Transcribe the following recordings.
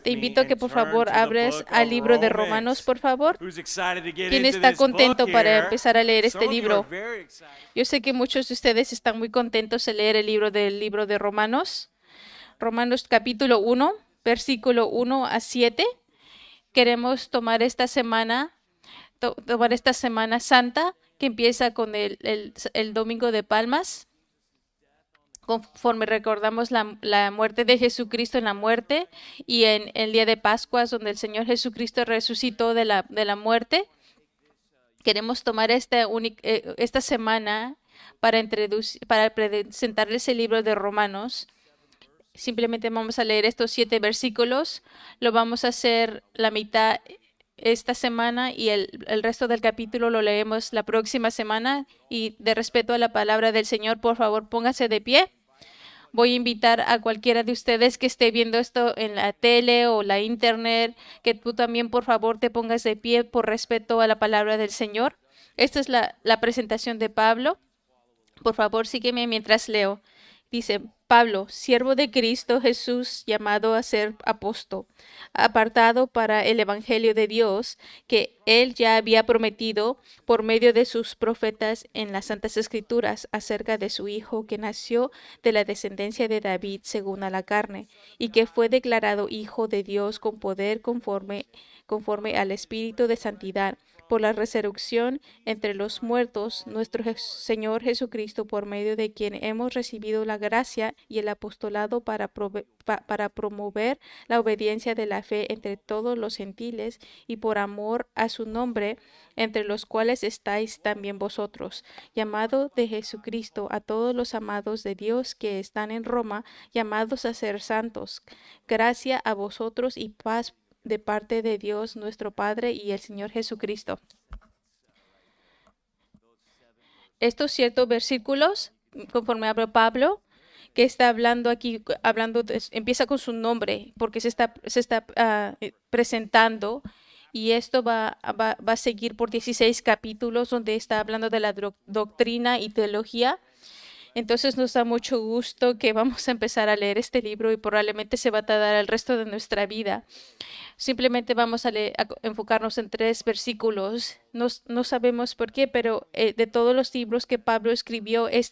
Te invito a que por favor abres al libro de Romanos, por favor. ¿Quién está contento para empezar a leer este libro? Yo sé que muchos de ustedes están muy contentos de leer el libro de Romanos. Romanos capítulo 1, versículo 1 a 7. Queremos tomar esta semana santa que empieza con el Domingo de Palmas, conforme recordamos la muerte de Jesucristo en la muerte, y en el día de Pascua, donde el Señor Jesucristo resucitó de la muerte. Queremos tomar esta semana para presentarles el libro de Romanos. Simplemente vamos a leer estos 7 versículos. Lo vamos a hacer la mitad esta semana y el resto del capítulo lo leemos la próxima semana. Y de respeto a la palabra del Señor, por favor, póngase de pie. Voy a invitar a cualquiera de ustedes que esté viendo esto en la tele o la internet, que tú también, por favor, te pongas de pie por respeto a la palabra del Señor. Esta es la presentación de Pablo. Por favor, sígueme mientras leo. Dice: Pablo, siervo de Cristo Jesús, llamado a ser apóstol, apartado para el evangelio de Dios, que él ya había prometido por medio de sus profetas en las Santas Escrituras acerca de su Hijo, que nació de la descendencia de David según a la carne, y que fue declarado Hijo de Dios con poder conforme al Espíritu de santidad, por la resurrección entre los muertos, nuestro Señor Jesucristo, por medio de quien hemos recibido la gracia y el apostolado para promover la obediencia de la fe entre todos los gentiles, y por amor a su nombre, entre los cuales estáis también vosotros, llamado de Jesucristo, a todos los amados de Dios que están en Roma, llamados a ser santos. Gracia a vosotros y paz de parte de Dios nuestro Padre y el Señor Jesucristo. Estos ciertos versículos, conforme habla Pablo, que está hablando aquí, empieza con su nombre, porque se está presentando, y esto va a seguir por 16 capítulos, donde está hablando de la doctrina y teología. Entonces nos da mucho gusto que vamos a empezar a leer este libro, y probablemente se va a tardar el resto de nuestra vida. Simplemente vamos a enfocarnos en 3 versículos. No sabemos por qué, pero de todos los libros que Pablo escribió, es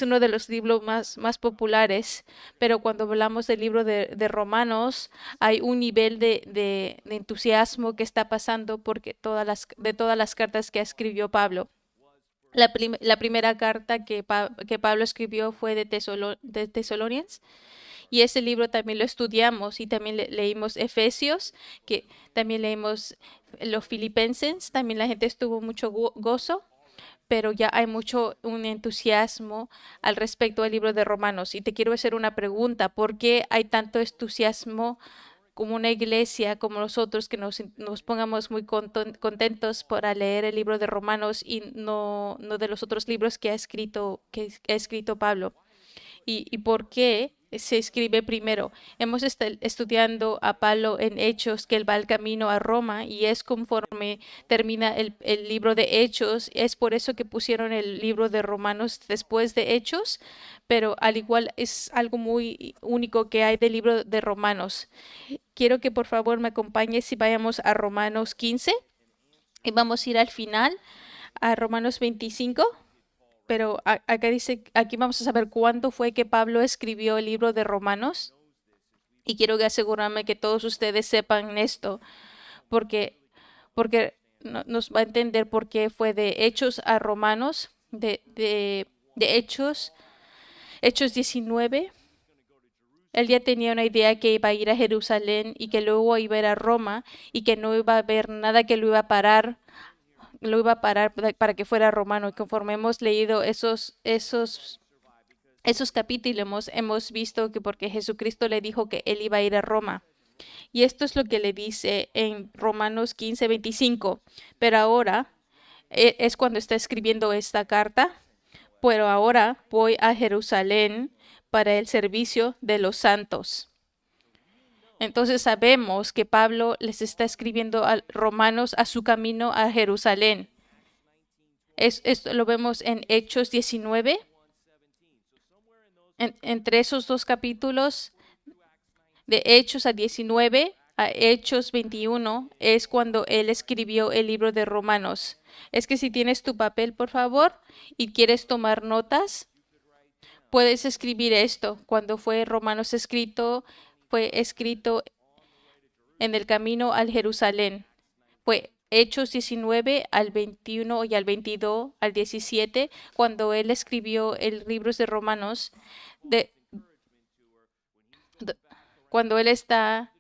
uno de los libros más populares. Pero cuando hablamos del libro de Romanos, hay un nivel de entusiasmo que está pasando porque de todas las cartas que escribió Pablo. La primera carta que Pablo escribió fue de Tesalonicenses. Y ese libro también lo estudiamos, y también leímos Efesios, que también leímos los Filipenses. También la gente estuvo mucho gozo, pero ya hay un entusiasmo al respecto del libro de Romanos. Y te quiero hacer una pregunta: ¿por qué hay tanto entusiasmo como una iglesia como nosotros, que nos pongamos muy contentos para leer el libro de Romanos y no de los otros libros que ha escrito Pablo? ¿Y por qué se escribe primero? Hemos estado estudiando a Pablo en Hechos, que él va al camino a Roma, y es conforme termina el libro de Hechos. Es por eso que pusieron el libro de Romanos después de Hechos, pero al igual es algo muy único que hay del libro de Romanos. Quiero que por favor me acompañes y vayamos a Romanos 15, y vamos a ir al final a Romanos 25. Pero acá dice, aquí vamos a saber cuándo fue que Pablo escribió el libro de Romanos. Y quiero asegurarme que todos ustedes sepan esto, porque nos va a entender por qué fue de Hechos a Romanos, de Hechos 19. Él ya tenía una idea que iba a ir a Jerusalén y que luego iba a ir a Roma, y que no iba a haber nada que lo iba a parar para que fuera romano. Y conforme hemos leído esos capítulos, hemos visto que porque Jesucristo le dijo que él iba a ir a Roma. Y esto es lo que le dice en Romanos 15:25. Pero ahora es cuando está escribiendo esta carta. Pero ahora voy a Jerusalén para el servicio de los santos. Entonces sabemos que Pablo les está escribiendo a Romanos a su camino a Jerusalén. Esto lo vemos en Hechos 19. Entre esos 2 capítulos de Hechos a 19 a Hechos 21 es cuando él escribió el libro de Romanos. Es que si tienes tu papel, por favor, y quieres tomar notas, puedes escribir esto. Cuando fue Romanos escrito, fue escrito en el camino al Jerusalén. Fue Hechos 19 al 21 y al 22 al 17, cuando él escribió el libro de Romanos, de, de- cuando él está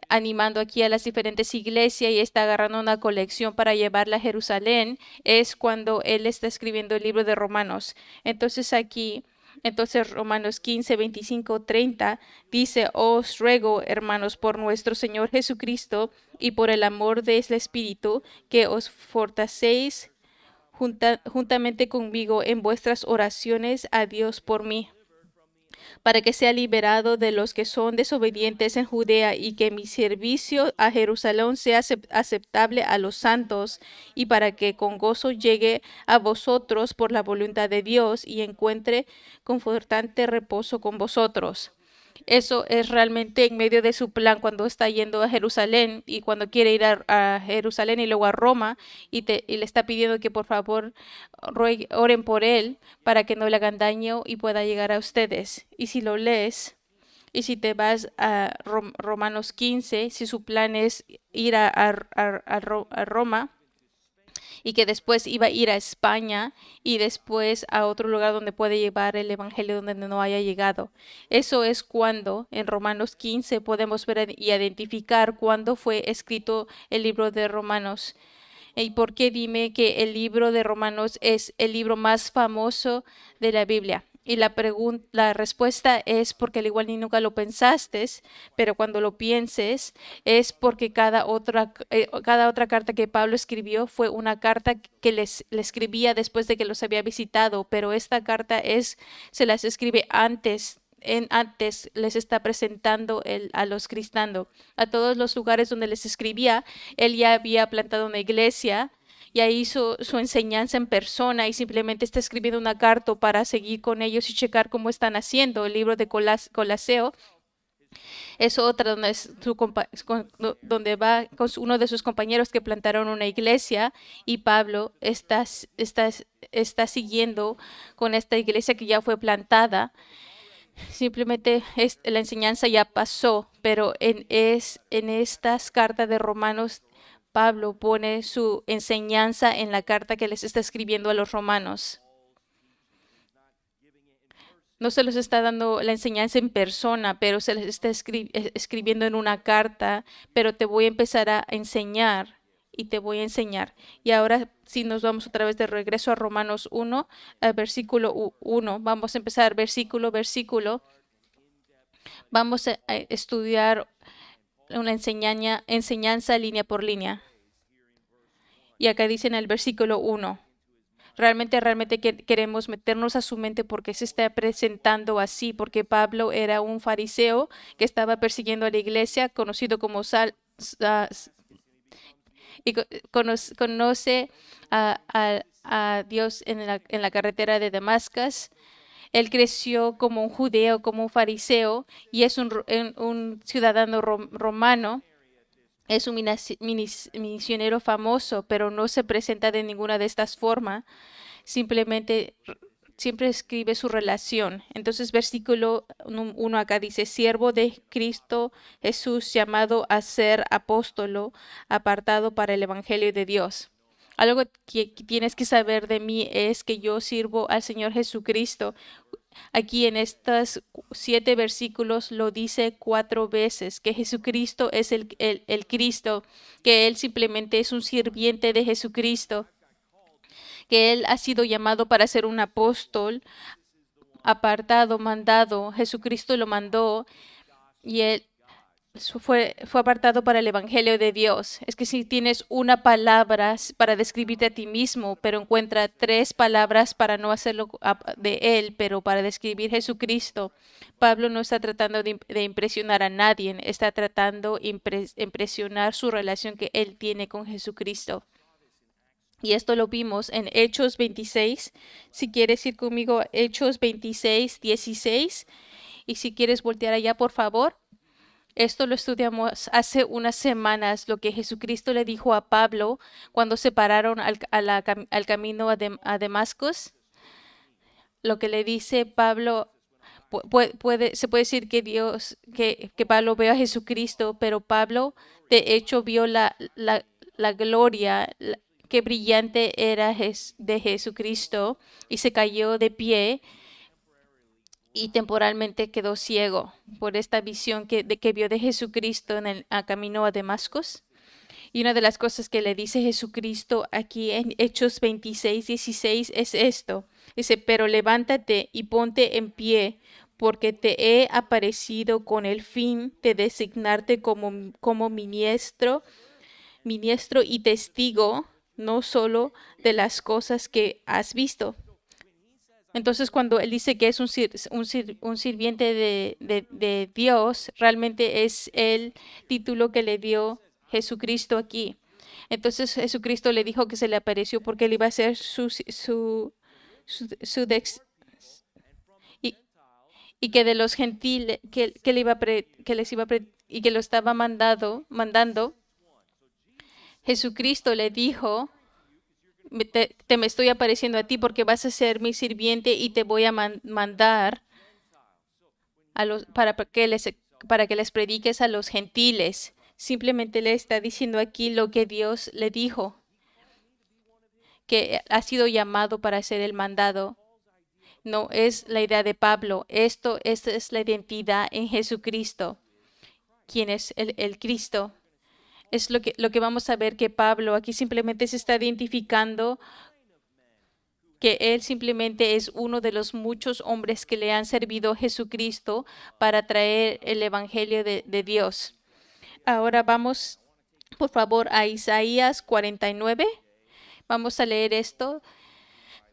animando aquí a las diferentes iglesias y está agarrando una colección para llevarla a Jerusalén, es cuando él está escribiendo el libro de Romanos. Entonces aquí, entonces Romanos 15, 25, 30 dice: os ruego, hermanos, por nuestro Señor Jesucristo y por el amor del Espíritu, que os fortalecéis juntamente conmigo en vuestras oraciones a Dios por mí, para que sea liberado de los que son desobedientes en Judea, y que mi servicio a Jerusalén sea aceptable a los santos, y para que con gozo llegue a vosotros por la voluntad de Dios y encuentre confortante reposo con vosotros. Eso es realmente en medio de su plan cuando está yendo a Jerusalén y cuando quiere ir a Jerusalén y luego a Roma, y le está pidiendo que por favor oren por él para que no le hagan daño y pueda llegar a ustedes. Y si lo lees y si te vas a Romanos 15, si su plan es ir a Roma, y que después iba a ir a España y después a otro lugar donde puede llevar el evangelio donde no haya llegado. Eso es cuando en Romanos 15 podemos ver y identificar cuándo fue escrito el libro de Romanos. ¿Y por qué dime que el libro de Romanos es el libro más famoso de la Biblia? Y la respuesta es porque al igual ni nunca lo pensaste, pero cuando lo pienses es porque cada otra carta que Pablo escribió fue una carta que le escribía después de que los había visitado, pero esta carta se las escribe antes les está presentando a los cristianos, a todos los lugares donde les escribía. Él ya había plantado una iglesia, ya hizo su enseñanza en persona y simplemente está escribiendo una carta para seguir con ellos y checar cómo están haciendo. El libro de Colaseo es otra donde, donde va con uno de sus compañeros que plantaron una iglesia, y Pablo está siguiendo con esta iglesia que ya fue plantada. Simplemente la enseñanza ya pasó, pero en estas cartas de Romanos, Pablo pone su enseñanza en la carta que les está escribiendo a los romanos. No se les está dando la enseñanza en persona, pero se les está escribiendo en una carta, pero te voy a empezar a enseñar y te voy a enseñar. Y ahora si nos vamos otra vez de regreso a Romanos 1, versículo 1, vamos a empezar versículo. Vamos a estudiar una enseñanza línea por línea. Y acá dice en el versículo 1. Realmente queremos meternos a su mente porque se está presentando así, porque Pablo era un fariseo que estaba persiguiendo a la iglesia, conocido como y conoce a Dios en la carretera de Damascus. Él creció como un judeo, como un fariseo, y es un ciudadano romano. Es un misionero famoso, pero no se presenta de ninguna de estas formas. Simplemente siempre escribe su relación. Entonces, versículo 1 acá dice: siervo de Cristo Jesús, llamado a ser apóstolo, apartado para el evangelio de Dios. Algo que tienes que saber de mí es que yo sirvo al Señor Jesucristo. Aquí en estos 7 versículos lo dice 4 veces, que Jesucristo es el Cristo, que Él simplemente es un sirviente de Jesucristo, que Él ha sido llamado para ser un apóstol, apartado, mandado. Jesucristo lo mandó y Él fue apartado para el Evangelio de Dios. Es que si tienes una palabra para describirte a ti mismo, pero encuentra 3 palabras para no hacerlo de Él, pero para describir Jesucristo, Pablo no está tratando de impresionar a nadie, está tratando de impresionar su relación que Él tiene con Jesucristo. Y esto lo vimos en Hechos 26. Si quieres ir conmigo a Hechos 26, 16. Y si quieres voltear allá, por favor. Esto lo estudiamos hace unas semanas, lo que Jesucristo le dijo a Pablo cuando se pararon al camino a Damascus. Lo que le dice Pablo, se puede decir que que Pablo vio a Jesucristo, pero Pablo de hecho vio la gloria, que brillante era de Jesucristo, y se cayó de pie y temporalmente quedó ciego por esta visión que vio de Jesucristo a camino a Damascus. Y una de las cosas que le dice Jesucristo aquí en Hechos 26:16 es esto. Dice, pero levántate y ponte en pie, porque te he aparecido con el fin de designarte como ministro y testigo, no solo de las cosas que has visto. Entonces, cuando él dice que es un sirviente de Dios, realmente es el título que le dio Jesucristo aquí. Entonces, Jesucristo le dijo que se le apareció porque él iba a ser su y, y que de los gentiles, que le iba a que les iba a y que lo estaba mandando, Jesucristo le dijo, te me estoy apareciendo a ti porque vas a ser mi sirviente y te voy a mandar para que les prediques a los gentiles. Simplemente le está diciendo aquí lo que Dios le dijo, que ha sido llamado para hacer el mandado. No es la idea de Pablo. Esta es la identidad en Jesucristo. ¿Quién es el Cristo? Es lo que vamos a ver, que Pablo aquí simplemente se está identificando, que él simplemente es uno de los muchos hombres que le han servido a Jesucristo para traer el Evangelio de Dios. Ahora vamos, por favor, a Isaías 49. Vamos a leer esto.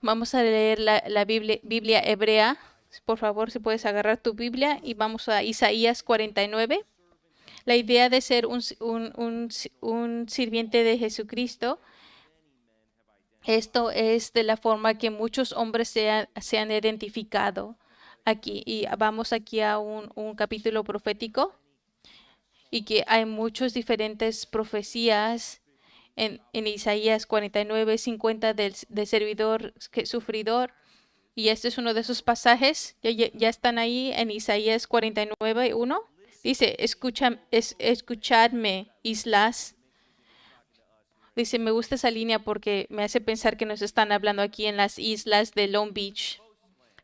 Vamos a leer la Biblia hebrea. Por favor, si puedes agarrar tu Biblia y vamos a Isaías 49. La idea de ser un sirviente de Jesucristo, esto es de la forma que muchos hombres se han identificado aquí. Y vamos aquí a un capítulo profético, y que hay muchas diferentes profecías en Isaías 49, 50 del servidor sufridor. Y este es uno de esos pasajes. Ya están ahí en Isaías 49, 1. Dice, escuchadme, islas. Dice, me gusta esa línea porque me hace pensar que nos están hablando aquí en las islas de Long Beach.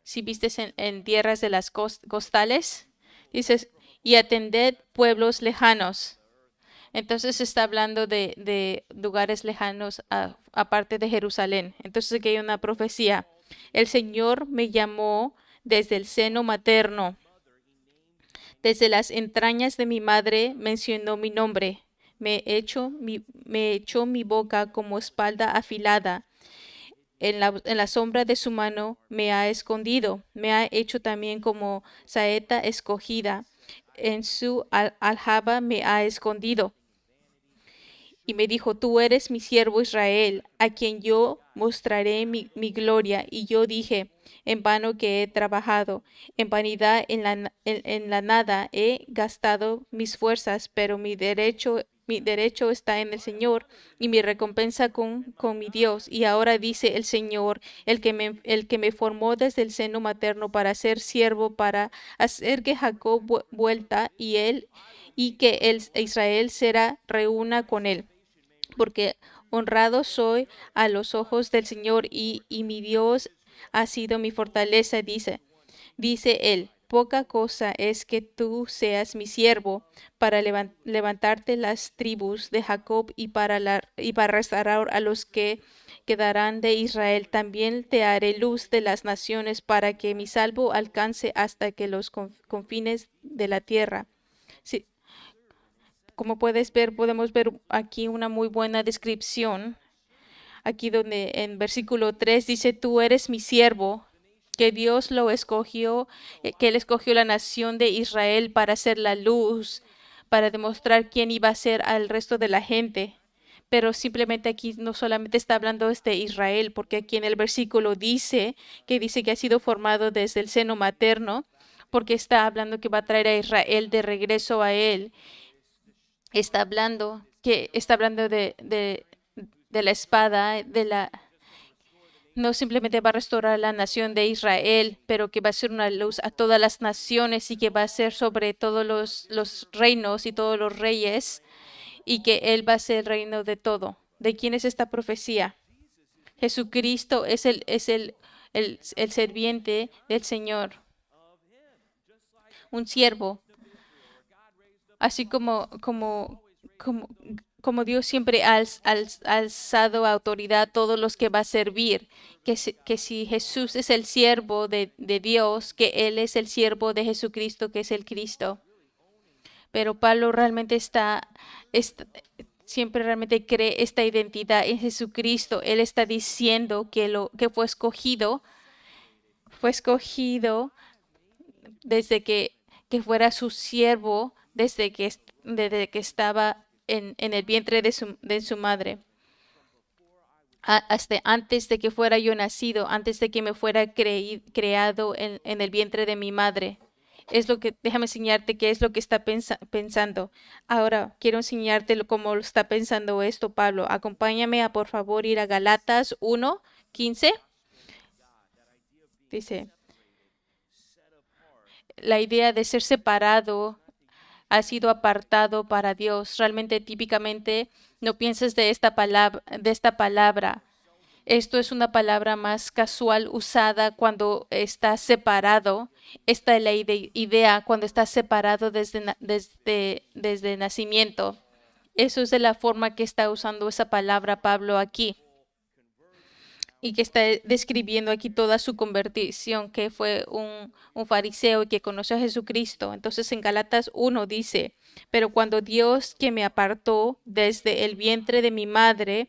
Si vistes en tierras de las costales, dices, y atended pueblos lejanos. Entonces está hablando de lugares lejanos aparte de Jerusalén. Entonces aquí hay una profecía. El Señor me llamó desde el seno materno. Desde las entrañas de mi madre mencionó mi nombre. Me echó mi boca como espalda afilada. En la sombra de su mano me ha escondido. Me ha hecho también como saeta escogida. En su aljaba me ha escondido. Y me dijo, tú eres mi siervo Israel, a quien yo mostraré mi gloria. Y yo dije, en vano que he trabajado, en vanidad en la nada he gastado mis fuerzas, pero mi derecho está en el Señor y mi recompensa con mi Dios. Y ahora dice el Señor, el que me formó desde el seno materno para ser siervo, para hacer que Jacob vuelta y que Israel será reúna con él. Porque honrado soy a los ojos del Señor y mi Dios ha sido mi fortaleza, dice él. Poca cosa es que tú seas mi siervo para levantarte las tribus de Jacob y para restaurar a los que quedarán de Israel. También te haré luz de las naciones para que mi salvo alcance hasta que los confines de la tierra. Sí, como puedes ver, podemos ver aquí una muy buena descripción. Aquí donde en versículo 3 dice, tú eres mi siervo, que Dios lo escogió, que Él escogió la nación de Israel para ser la luz, para demostrar quién iba a ser al resto de la gente. Pero simplemente aquí no solamente está hablando de Israel, porque aquí en el versículo dice que ha sido formado desde el seno materno. porque está hablando que va a traer a Israel de regreso a él. Está hablando de la espada, no simplemente va a restaurar la nación de Israel, pero que va a ser una luz a todas las naciones y que va a ser sobre todos los reinos y todos los reyes, y que Él va a ser el reino de todo. ¿De quién es esta profecía? Jesucristo es el serviente del Señor, un siervo, así como, como Dios siempre ha alzado autoridad a todos los que va a servir, que si Jesús es el siervo de Dios, que Él es el siervo de Jesucristo, que es el Cristo. Pero Pablo realmente siempre realmente cree esta identidad en Jesucristo. Él está diciendo que fue escogido desde que fuera su siervo, desde que estaba en el vientre de su madre. Hasta antes de que fuera yo nacido, antes de que me fuera creado en el vientre de mi madre. Déjame enseñarte qué es lo que está pensando. Ahora quiero enseñarte cómo lo está pensando esto, Pablo. Acompáñame a, por favor, ir a Galatas 1:15. Dice, la idea de ser separado ha sido apartado para Dios. Realmente, típicamente, no pienses de esta palabra. Esto es una palabra más casual usada cuando estás separado. Esta es la idea cuando estás separado desde nacimiento. Eso es de la forma que está usando esa palabra Pablo aquí. Y que está describiendo aquí toda su conversión, que fue un fariseo y que conoció a Jesucristo. Entonces en Galatas 1 dice, pero cuando Dios que me apartó desde el vientre de mi madre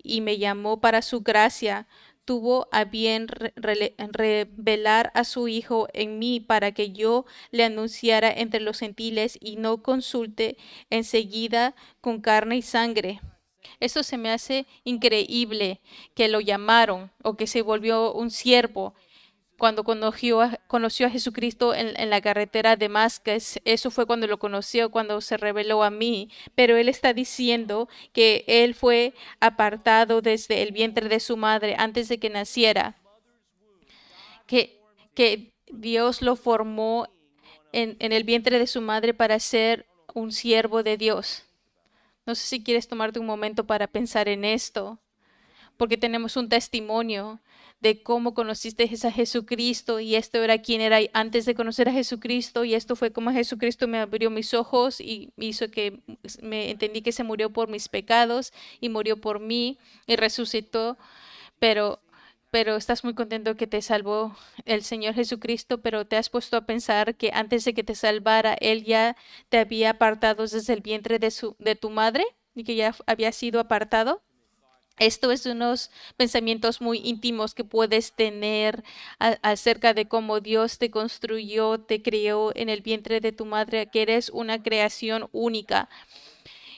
y me llamó para su gracia, tuvo a bien revelar a su Hijo en mí para que yo le anunciara entre los gentiles y no consulte enseguida con carne y sangre. Esto se me hace increíble que lo llamaron o que se volvió un siervo cuando conoció a Jesucristo en la carretera de Damascus. Eso fue cuando lo conoció, cuando se reveló a mí. Pero él está diciendo que él fue apartado desde el vientre de su madre antes de que naciera, que Dios lo formó en el vientre de su madre para ser un siervo de Dios. No sé si quieres tomarte un momento para pensar en esto, porque tenemos un testimonio de cómo conociste a Jesucristo y esto era quien era antes de conocer a Jesucristo y esto fue como Jesucristo me abrió mis ojos y hizo que me entendí que se murió por mis pecados y murió por mí y resucitó, pero estás muy contento que te salvó el Señor Jesucristo, pero te has puesto a pensar que antes de que te salvara, Él ya te había apartado desde el vientre de tu madre y que ya había sido apartado. Esto es unos pensamientos muy íntimos que puedes tener acerca de cómo Dios te construyó, te creó en el vientre de tu madre, que eres una creación única.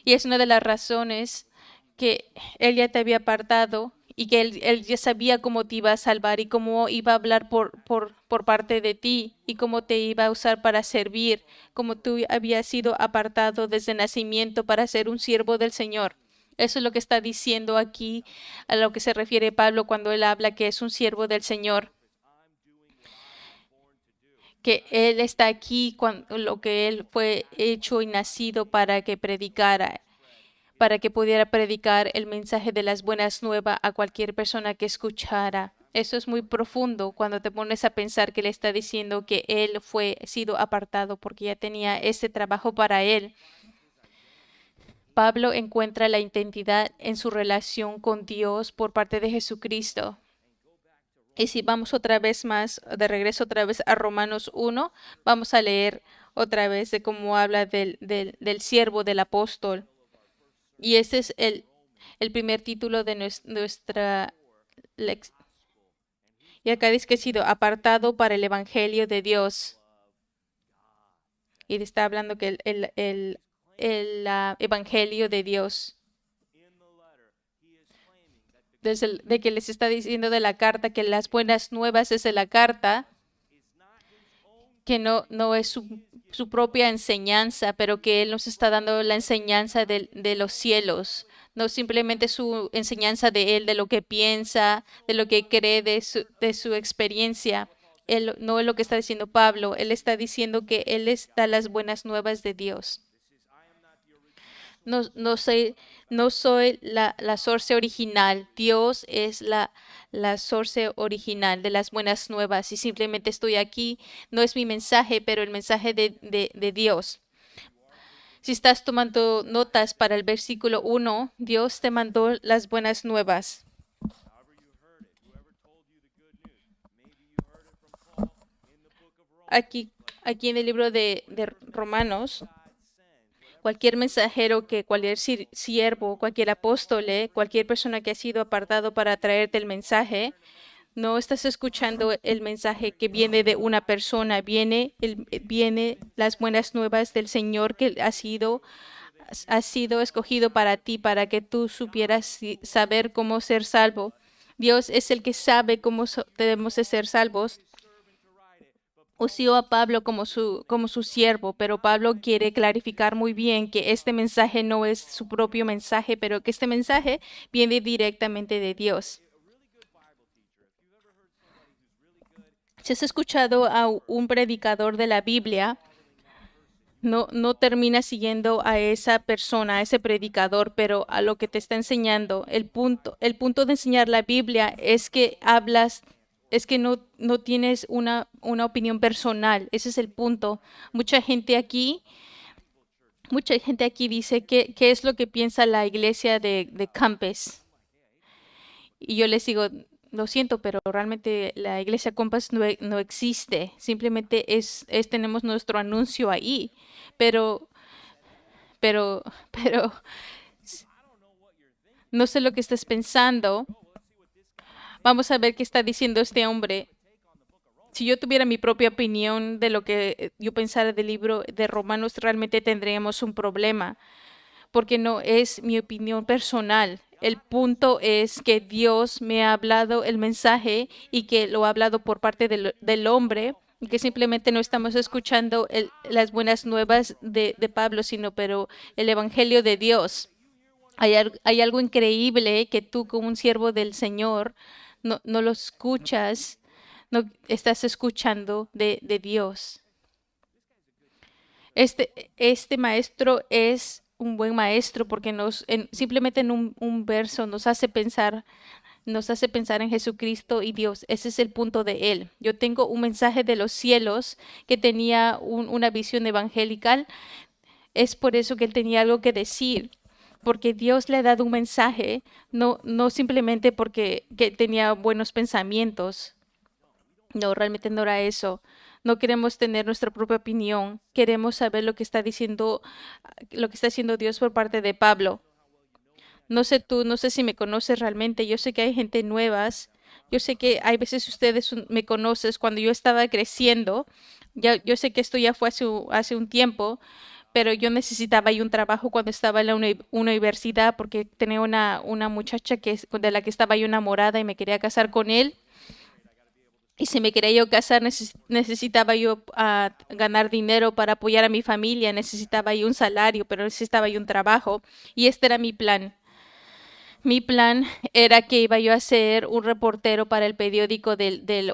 Y es una de las razones que Él ya te había apartado y que él ya sabía cómo te iba a salvar y cómo iba a hablar por parte de ti y cómo te iba a usar para servir, como tú habías sido apartado desde nacimiento para ser un siervo del Señor. Eso es lo que está diciendo aquí, a lo que se refiere Pablo cuando él habla que es un siervo del Señor. Que Él está aquí cuando lo que Él fue hecho y nacido para que predicara, para que pudiera predicar el mensaje de las buenas nuevas a cualquier persona que escuchara. Eso es muy profundo cuando te pones a pensar que le está diciendo que Él fue sido apartado porque ya tenía ese trabajo para Él. Pablo encuentra la identidad en su relación con Dios por parte de Jesucristo. Y si vamos otra vez más, de regreso otra vez a Romanos 1, vamos a leer otra vez de cómo habla del siervo, del apóstol. Y ese es el primer título de nuestra lección. Y acá dice que ha sido apartado para el Evangelio de Dios. Y está hablando que el Evangelio de Dios. De que les está diciendo de la carta que las buenas nuevas es de la carta. que no es su propia enseñanza, pero que Él nos está dando la enseñanza de los cielos, no simplemente su enseñanza de Él, de lo que piensa, de lo que cree, de su experiencia. Él, no es lo que está diciendo Pablo, Él está diciendo que Él está las buenas nuevas de Dios. No soy la source original. Dios es la source original de las buenas nuevas. Y simplemente estoy aquí. No es mi mensaje, pero el mensaje de Dios. Si estás tomando notas para el versículo 1, Dios te mandó las buenas nuevas. Aquí, aquí en el libro de Romanos, cualquier mensajero, cualquier siervo, cualquier apóstol, cualquier persona que ha sido apartado para traerte el mensaje, no estás escuchando el mensaje que viene de una persona, viene las buenas nuevas del Señor que ha sido escogido para ti, para que tú supieras saber cómo ser salvo. Dios es el que sabe cómo debemos de ser salvos. Usó a Pablo como su siervo, pero Pablo quiere clarificar muy bien que este mensaje no es su propio mensaje, pero que este mensaje viene directamente de Dios. Si has escuchado a un predicador de la Biblia, no termina siguiendo a esa persona, a ese predicador, pero a lo que te está enseñando. El punto de enseñar la Biblia es que es que no tienes una opinión personal. Ese es el punto. Mucha gente aquí dice qué es lo que piensa la iglesia de Campes. Y yo les digo, lo siento, pero realmente la iglesia Compass no existe. Simplemente tenemos nuestro anuncio ahí. Pero, pero, pero, no sé lo que estás pensando. Vamos a ver qué está diciendo este hombre. Si yo tuviera mi propia opinión de lo que yo pensara del libro de Romanos, realmente tendríamos un problema, porque no es mi opinión personal. El punto es que Dios me ha hablado el mensaje y que lo ha hablado por parte del hombre y que simplemente no estamos escuchando las buenas nuevas de Pablo, pero el evangelio de Dios. Hay algo increíble que tú como un siervo del Señor no lo escuchas, no estás escuchando de Dios. Este maestro es un buen maestro porque simplemente en un verso nos hace pensar en Jesucristo y Dios. Ese es el punto de él. Yo tengo un mensaje de los cielos que tenía una visión evangelical. Es por eso que él tenía algo que decir, porque Dios le ha dado un mensaje, no simplemente porque que tenía buenos pensamientos. No, realmente no era eso. No queremos tener nuestra propia opinión. Queremos saber lo que está diciendo, lo que está haciendo Dios por parte de Pablo. No sé tú, no sé si me conoces realmente. Yo sé que hay gente nuevas. Yo sé que hay veces ustedes me conoces cuando yo estaba creciendo. Yo sé que esto ya fue hace un tiempo, pero yo necesitaba ahí un trabajo cuando estaba en la universidad porque tenía una muchacha de la que estaba yo enamorada y me quería casar con él. Y si me quería yo casar, necesitaba yo ganar dinero para apoyar a mi familia, necesitaba yo un salario, pero necesitaba yo un trabajo. Y este era mi plan. Mi plan era que iba yo a ser un reportero para el periódico del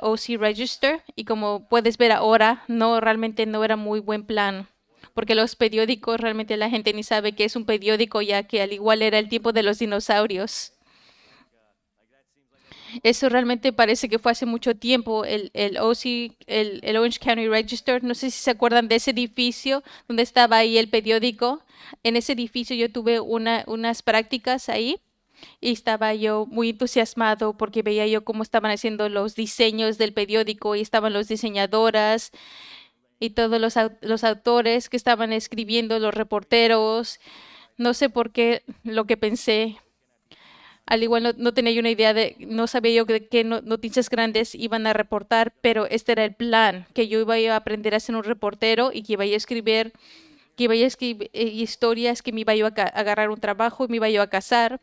OC Register. Y como puedes ver ahora, realmente no era muy buen plan. Porque los periódicos, realmente la gente ni sabe qué es un periódico, ya que al igual era el tiempo de los dinosaurios. Eso realmente parece que fue hace mucho tiempo. El OC, el Orange County Register, no sé si se acuerdan de ese edificio donde estaba ahí el periódico. En ese edificio yo tuve unas prácticas ahí y estaba yo muy entusiasmado porque veía yo cómo estaban haciendo los diseños del periódico y estaban los diseñadoras y todos los autores que estaban escribiendo, los reporteros. No sé por qué lo que pensé. Al igual no tenía yo una idea no sabía yo de qué noticias grandes iban a reportar, pero este era el plan, que yo iba a aprender a ser un reportero y que iba a escribir, historias, que me iba yo a agarrar un trabajo y me iba yo a casar.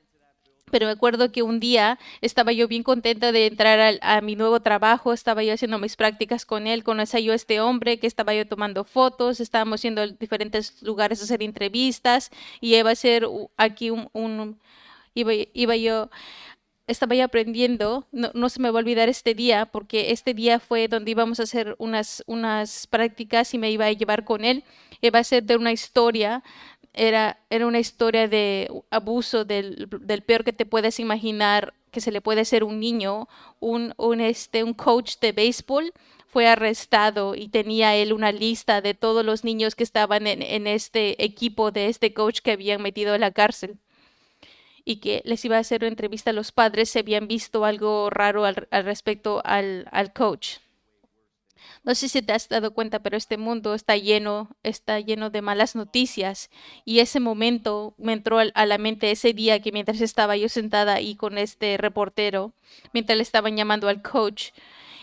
Pero me acuerdo que un día estaba yo bien contenta de entrar a mi nuevo trabajo, estaba yo haciendo mis prácticas con él, conocí yo a este hombre que estaba yo tomando fotos, estábamos yendo a diferentes lugares a hacer entrevistas y iba a ser aquí iba yo estaba ya aprendiendo, no se me va a olvidar este día, porque este día fue donde íbamos a hacer unas prácticas y me iba a llevar con él. Iba a ser de una historia, era una historia de abuso del peor que te puedes imaginar que se le puede hacer a un niño. Un coach de béisbol fue arrestado y tenía él una lista de todos los niños que estaban en este equipo de este coach que habían metido en la cárcel y que les iba a hacer una entrevista a los padres si habían visto algo raro al respecto al coach. No sé si te has dado cuenta, pero este mundo está lleno de malas noticias. Y ese momento me entró a la mente ese día que mientras estaba yo sentada ahí con este reportero, mientras le estaban llamando al coach,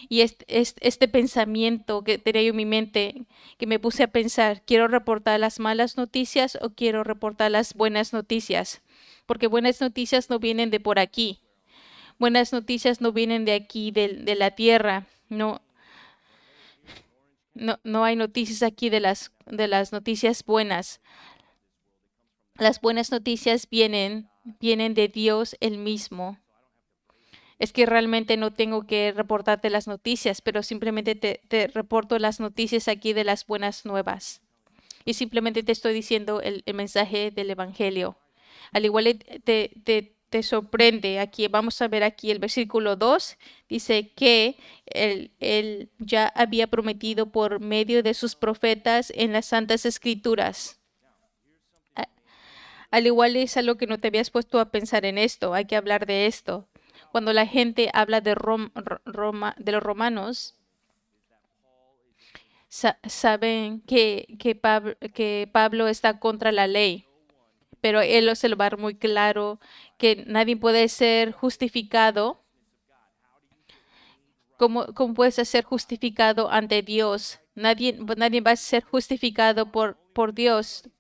y este pensamiento que tenía yo en mi mente, que me puse a pensar, ¿quiero reportar las malas noticias o quiero reportar las buenas noticias? Porque buenas noticias no vienen de por aquí. Buenas noticias no vienen de aquí, de la tierra. No hay noticias aquí de las noticias buenas. Las buenas noticias vienen de Dios el mismo. Es que realmente no tengo que reportarte las noticias, pero simplemente te reporto las noticias aquí de las buenas nuevas. Y simplemente te estoy diciendo el mensaje del Evangelio. Al igual te sorprende, aquí vamos a ver aquí el versículo 2, dice que él ya había prometido por medio de sus profetas en las Santas Escrituras. Al igual es algo que no te habías puesto a pensar en esto, hay que hablar de esto. Cuando la gente habla de de los romanos, saben que Pablo está contra la ley, pero él se lo va a dar muy claro que nadie puede ser justificado. ¿Cómo puedes ser justificado ante Dios? Nadie va a ser justificado por Dios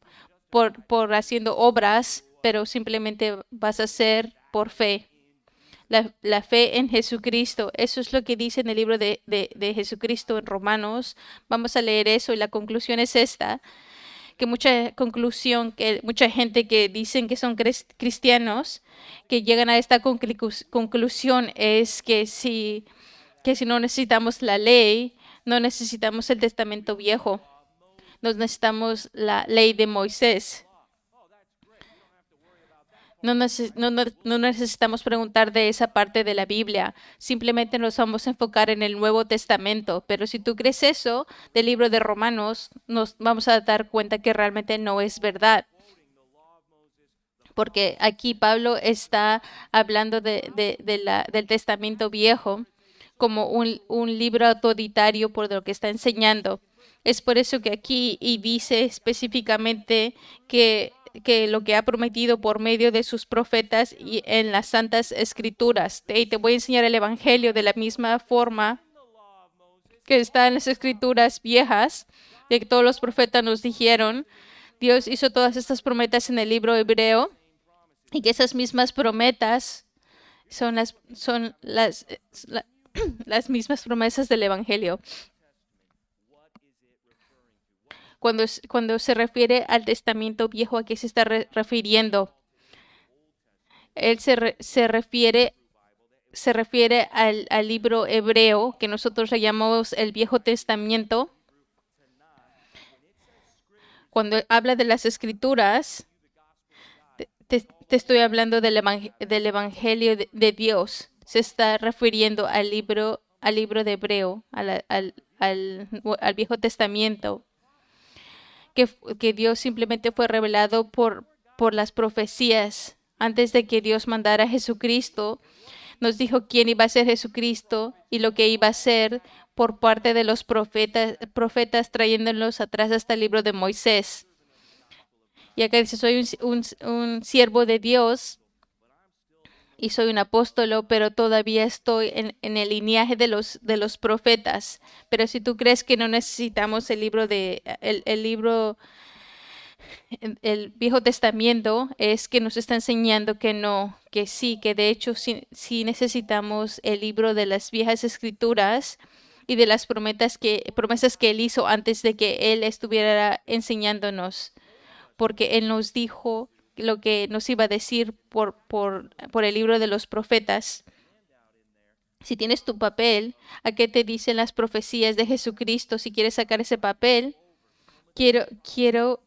por haciendo obras, pero simplemente vas a ser por fe. La fe en Jesucristo. Eso es lo que dice en el libro de Jesucristo en Romanos. Vamos a leer eso y la conclusión es esta, que mucha gente que dicen que son cristianos, que llegan a esta conclusión es que si no necesitamos la ley, no necesitamos el Testamento Viejo, no necesitamos la ley de Moisés. No necesitamos preguntar de esa parte de la Biblia, simplemente nos vamos a enfocar en el Nuevo Testamento. Pero si tú crees eso del libro de Romanos, nos vamos a dar cuenta que realmente no es verdad. Porque aquí Pablo está hablando del Testamento Viejo como un libro autoritario por lo que está enseñando. Es por eso que aquí y dice específicamente que lo que ha prometido por medio de sus profetas y en las Santas Escrituras. Y te voy a enseñar el Evangelio de la misma forma que está en las Escrituras viejas, de que todos los profetas nos dijeron. Dios hizo todas estas promesas en el libro hebreo y que esas mismas promesas son las mismas promesas del Evangelio. Cuando se refiere al Testamento Viejo, ¿a qué se está refiriendo? Él se refiere al libro hebreo, que nosotros le llamamos el Viejo Testamento. Cuando habla de las Escrituras, te estoy hablando del Evangelio de Dios. Se está refiriendo al libro de Hebreo, al Viejo Testamento, que Dios simplemente fue revelado por las profecías. Antes de que Dios mandara a Jesucristo, nos dijo quién iba a ser Jesucristo y lo que iba a ser por parte de los profetas trayéndolos atrás hasta el libro de Moisés. Y acá dice, soy un siervo de Dios y soy un apóstolo, pero todavía estoy en el linaje de los profetas. Pero si tú crees que no necesitamos el libro el Viejo Testamento es que nos está enseñando que no, que sí, que de hecho sí necesitamos el libro de las viejas escrituras y de las promesas que Él hizo antes de que Él estuviera enseñándonos, porque Él nos dijo lo que nos iba a decir por el libro de los profetas. Si tienes tu papel, ¿a qué te dicen las profecías de Jesucristo? Si quieres sacar ese papel, quiero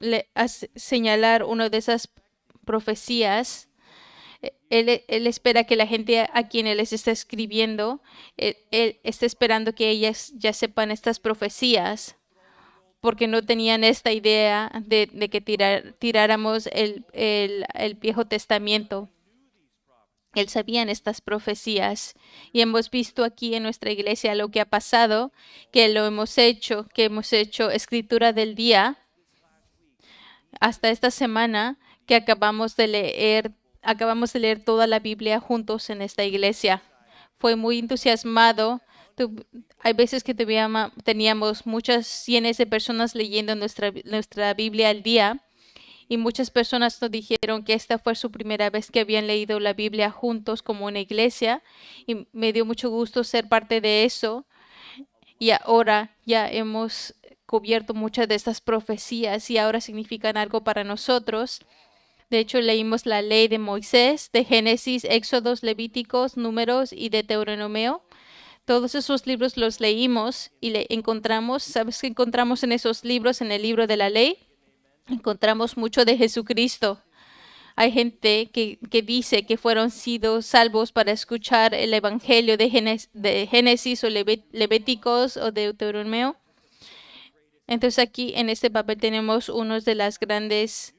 señalar una de esas profecías. Él espera que la gente a quien él les está escribiendo, él está esperando que ellas ya sepan estas profecías, porque no tenían esta idea de que tiráramos el Viejo Testamento. Él sabía estas profecías y hemos visto aquí en nuestra iglesia lo que ha pasado, que que hemos hecho escritura del día hasta esta semana que acabamos de leer toda la Biblia juntos en esta iglesia. Fue muy entusiasmado. Hay veces que teníamos muchas cientos de personas leyendo nuestra Biblia al día. Y muchas personas nos dijeron que esta fue su primera vez que habían leído la Biblia juntos como una iglesia. Y me dio mucho gusto ser parte de eso. Y ahora ya hemos cubierto muchas de estas profecías y ahora significan algo para nosotros. De hecho, leímos la ley de Moisés, de Génesis, Éxodos, Levíticos, Números y de Deuteronomio. Todos esos libros los leímos y ¿sabes qué encontramos en esos libros, en el libro de la ley? Encontramos mucho de Jesucristo. Hay gente que dice que fueron sido salvos para escuchar el evangelio de Génesis o Levíticos o de Deuteronomio. Entonces aquí en este papel tenemos una de las grandes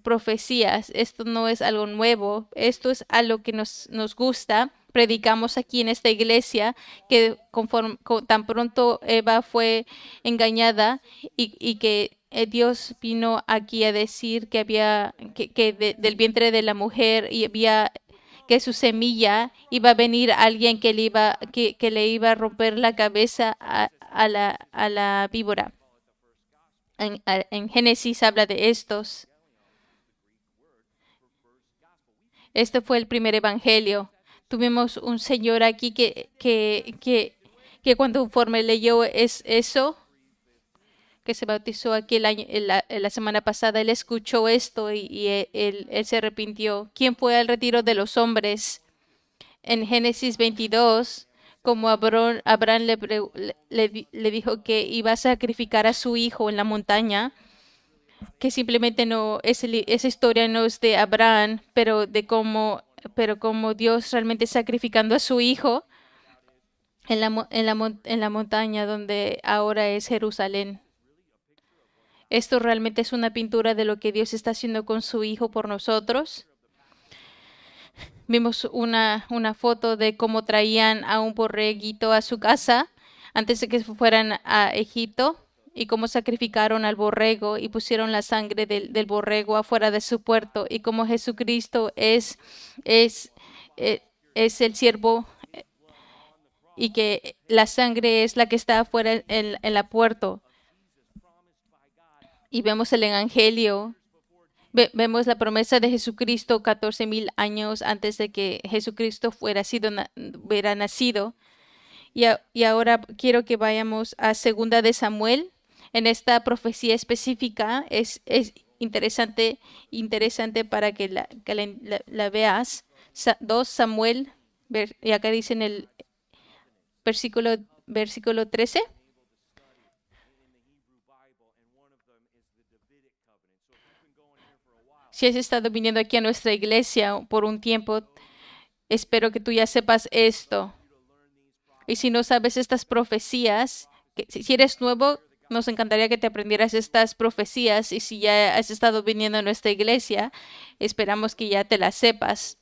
profecías. Esto no es algo nuevo, esto es algo que nos gusta. Predicamos aquí en esta iglesia que tan pronto Eva fue engañada y que Dios vino aquí a decir que del vientre de la mujer y había que su semilla iba a venir alguien que le iba a romper la cabeza a la víbora. En Génesis habla de estos. Este fue el primer evangelio. Tuvimos un señor aquí que conforme leyó eso, que se bautizó aquí la semana pasada, él escuchó esto y él se arrepintió. ¿Quién fue al retiro de los hombres? En Génesis 22, como Abraham le dijo que iba a sacrificar a su hijo en la montaña, que simplemente no, esa historia no es de Abraham, pero como Dios realmente sacrificando a su hijo en la montaña donde ahora es Jerusalén. Esto realmente es una pintura de lo que Dios está haciendo con su hijo por nosotros. Vimos una foto de cómo traían a un borreguito a su casa antes de que fueran a Egipto y cómo sacrificaron al borrego y pusieron la sangre del borrego afuera de su puerto y cómo Jesucristo es el siervo y que la sangre es la que está afuera en la puerta. Y vemos el evangelio. Vemos la promesa de Jesucristo 14,000 años antes de que Jesucristo hubiera nacido. Y ahora quiero que vayamos a 2 de Samuel. En esta profecía específica es interesante para que la veas. 2 Samuel, y acá dice en el versículo 13. Si has estado viniendo aquí a nuestra iglesia por un tiempo, espero que tú ya sepas esto. Y si no sabes estas profecías, si eres nuevo, nos encantaría que te aprendieras estas profecías. Y si ya has estado viniendo a nuestra iglesia, esperamos que ya te las sepas.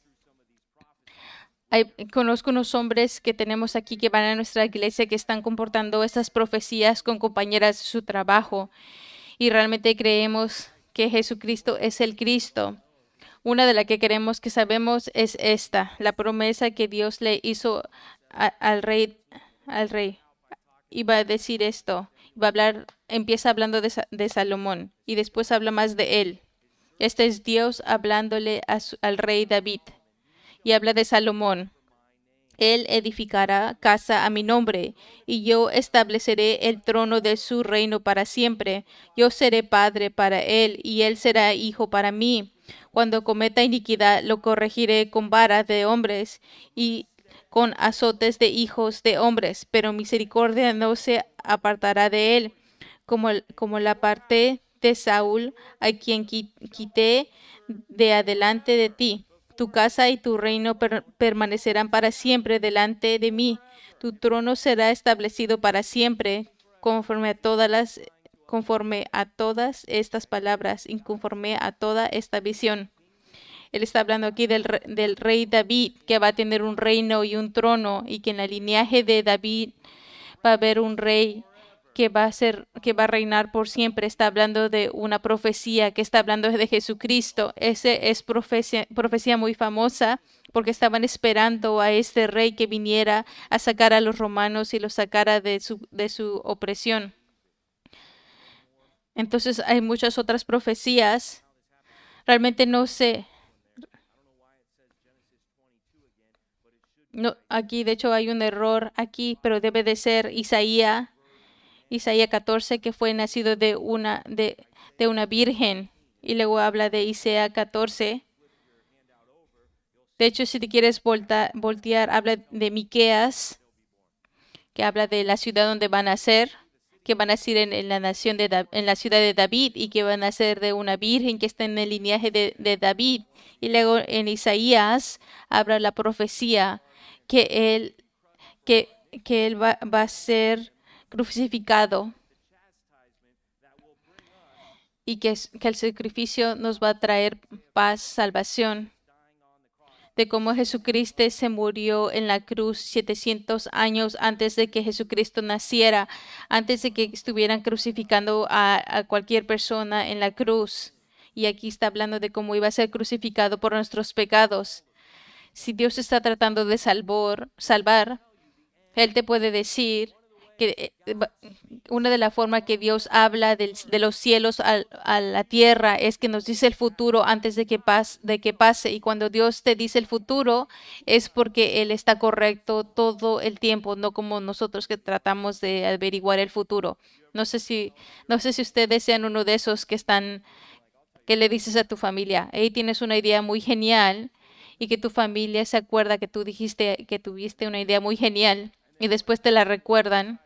Conozco unos hombres que tenemos aquí que van a nuestra iglesia que están comportando estas profecías con compañeras de su trabajo. Y realmente creemos que Jesucristo es el Cristo. Una de las que queremos que sabemos es esta, la promesa que Dios le hizo al rey. iba a decir esto. Va a hablar, empieza hablando de Salomón y después habla más de él. Este es Dios hablándole al rey David y habla de Salomón. Él edificará casa a mi nombre, y yo estableceré el trono de su reino para siempre. Yo seré padre para él, y él será hijo para mí. Cuando cometa iniquidad, lo corregiré con vara de hombres y con azotes de hijos de hombres, pero misericordia no se apartará de él, como la parte de Saúl, a quien quité de adelante de ti. Tu casa y tu reino permanecerán para siempre delante de mí. Tu trono será establecido para siempre, conforme a todas estas palabras y conforme a toda esta visión. Él está hablando aquí del rey David, que va a tener un reino y un trono, y que en el linaje de David va a haber un rey que va a reinar por siempre. Está hablando de una profecía, que está hablando de Jesucristo. Ese es profecía muy famosa, porque estaban esperando a este rey que viniera a sacar a los romanos y los sacara de su opresión. Entonces hay muchas otras profecías. Realmente no sé. No, aquí de hecho hay un error aquí, pero debe de ser Isaías 14, que fue nacido de una virgen. Y luego habla de Isaías 14. De hecho, si te quieres voltear, habla de Miqueas, que habla de la ciudad donde van a nacer, que van a nacer en la ciudad de David, y que van a ser de una virgen que está en el linaje de David. Y luego en Isaías habla la profecía que él va a ser crucificado, y que el sacrificio nos va a traer paz, salvación. De cómo Jesucristo se murió en la cruz 700 años antes de que Jesucristo naciera, antes de que estuvieran crucificando a cualquier persona en la cruz. Y aquí está hablando de cómo iba a ser crucificado por nuestros pecados. Si Dios está tratando de salvar, Él te puede decir que una de las formas que Dios habla de los cielos a la tierra es que nos dice el futuro antes de que pase. Y cuando Dios te dice el futuro es porque Él está correcto todo el tiempo, no como nosotros que tratamos de averiguar el futuro. No sé si ustedes sean uno de esos que le dices a tu familia, hey, tienes una idea muy genial, y que tu familia se acuerda que tú dijiste que tuviste una idea muy genial y después te la recuerdan,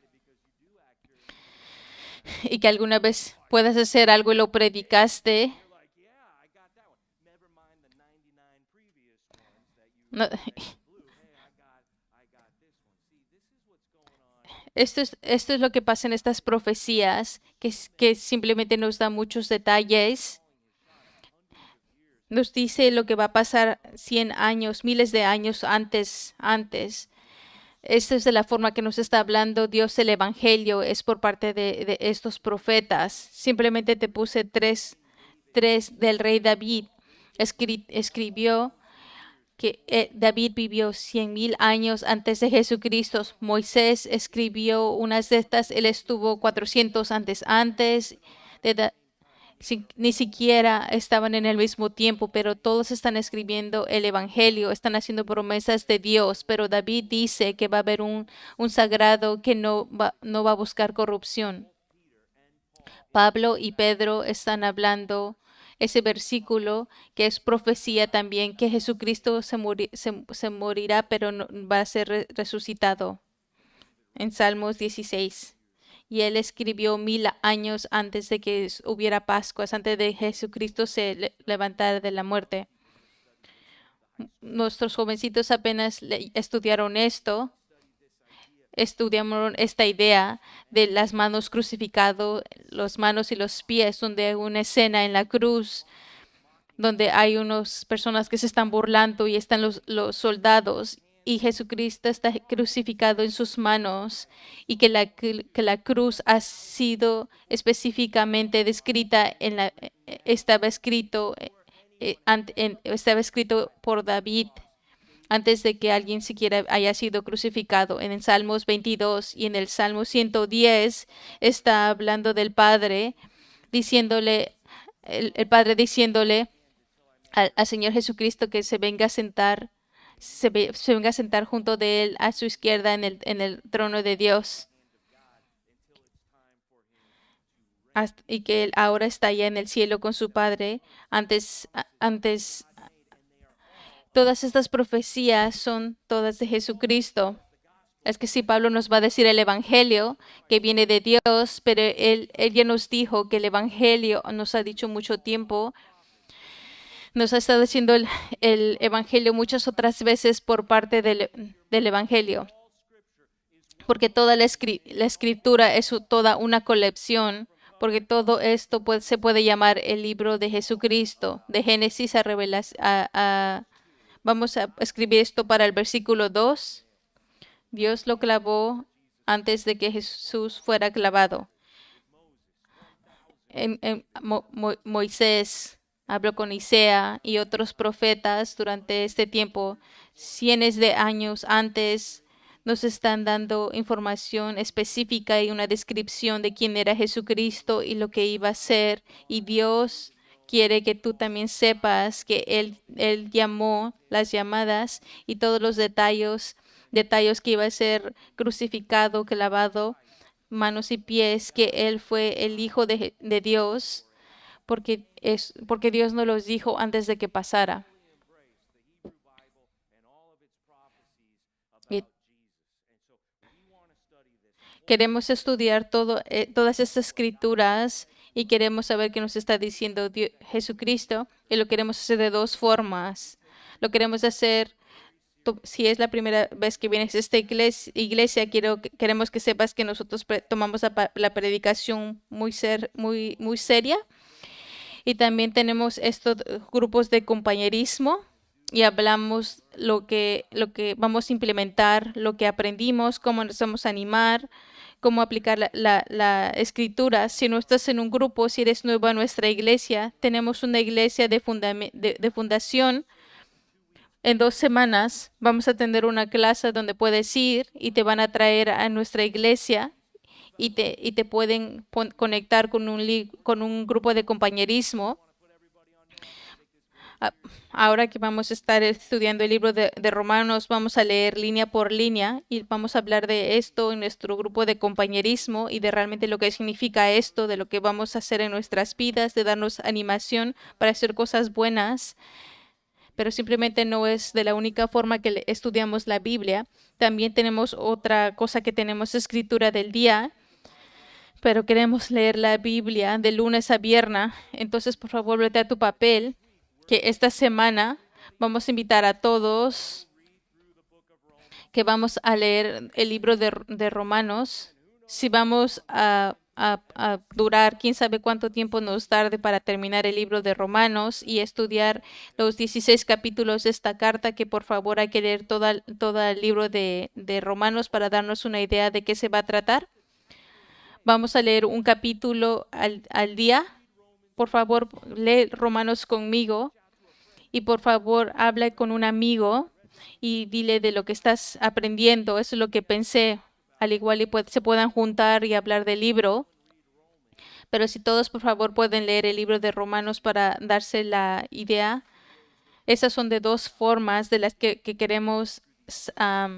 y que alguna vez puedas hacer algo y lo predicaste. No, esto es lo que pasa en estas profecías, que simplemente nos da muchos detalles. Nos dice lo que va a pasar 100 años, miles de años antes. Esta es de la forma que nos está hablando Dios el Evangelio, es por parte de estos profetas. Simplemente te puse tres del rey David. Escribió que David vivió 100,000 años antes de Jesucristo. Moisés escribió unas de estas, él estuvo 400 antes ni siquiera estaban en el mismo tiempo, pero todos están escribiendo el Evangelio, están haciendo promesas de Dios. Pero David dice que va a haber un sagrado que no va a buscar corrupción. Pablo y Pedro están hablando ese versículo que es profecía también, que Jesucristo se morirá, pero no, va a ser resucitado. En Salmos 16. Y él escribió 1000 años antes de que hubiera Pascuas, antes de Jesucristo se levantara de la muerte. Nuestros jovencitos apenas estudiaron esto. Estudiaron esta idea de las manos crucificado, las manos y los pies, donde hay una escena en la cruz, donde hay unas personas que se están burlando y están los soldados, y Jesucristo está crucificado en sus manos, y que la cruz ha sido específicamente descrita estaba escrito por David antes de que alguien siquiera haya sido crucificado. En el Salmos 22 y en el Salmo 110 está hablando del Padre, diciéndole, el Padre diciéndole al Señor Jesucristo que se venga a sentar, se venga a sentar junto de él a su izquierda en el trono de Dios. Y que él ahora está allá en el cielo con su Padre. Antes, todas estas profecías son todas de Jesucristo. Es que si Pablo nos va a decir el Evangelio que viene de Dios, pero él ya nos dijo que el Evangelio nos ha dicho mucho tiempo, nos ha estado diciendo el Evangelio muchas otras veces por parte del Evangelio, porque toda la escritura es toda una colección, porque todo esto se puede llamar el libro de Jesucristo, de Génesis a Revelación. Vamos a escribir esto para el versículo 2. Dios lo clavó antes de que Jesús fuera clavado. Moisés habló con Isaías y otros profetas durante este tiempo. Cientos de años antes nos están dando información específica y una descripción de quién era Jesucristo y lo que iba a ser. Y Dios quiere que tú también sepas que Él llamó las llamadas y todos los detalles que iba a ser crucificado, clavado, manos y pies, que Él fue el Hijo de Dios, porque Dios nos los dijo antes de que pasara. Y queremos estudiar todas estas escrituras y queremos saber qué nos está diciendo Jesucristo, y lo queremos hacer de dos formas. Lo queremos hacer. Si es la primera vez que vienes a esta iglesia, queremos que sepas que nosotros tomamos la predicación muy seria, y también tenemos estos grupos de compañerismo y hablamos lo que vamos a implementar, lo que aprendimos, cómo nos vamos a animar, cómo aplicar la escritura. Si no estás en un grupo, si eres nuevo a nuestra iglesia, tenemos una iglesia de fundación. En 2 semanas vamos a tener una clase donde puedes ir y te van a traer a nuestra iglesia y te pueden conectar con un grupo de compañerismo. Ahora que vamos a estar estudiando el libro de Romanos, vamos a leer línea por línea y vamos a hablar de esto en nuestro grupo de compañerismo y de realmente lo que significa esto, de lo que vamos a hacer en nuestras vidas, de darnos animación para hacer cosas buenas. Pero simplemente no es de la única forma que estudiamos la Biblia. También tenemos otra cosa que tenemos escritura del día, pero queremos leer la Biblia de lunes a viernes. Entonces, por favor, vete a tu papel, que esta semana vamos a invitar a todos que vamos a leer el libro de Romanos. Si vamos a durar, quién sabe cuánto tiempo nos tarde para terminar el libro de Romanos y estudiar los 16 capítulos de esta carta, que por favor hay que leer todo el libro de Romanos para darnos una idea de qué se va a tratar. Vamos a leer un capítulo al día. Por favor, lee Romanos conmigo y por favor habla con un amigo y dile de lo que estás aprendiendo. Eso es lo que pensé. Al igual y se puedan juntar y hablar del libro. Pero si todos, por favor, pueden leer el libro de Romanos para darse la idea. Esas son de dos formas de las que queremos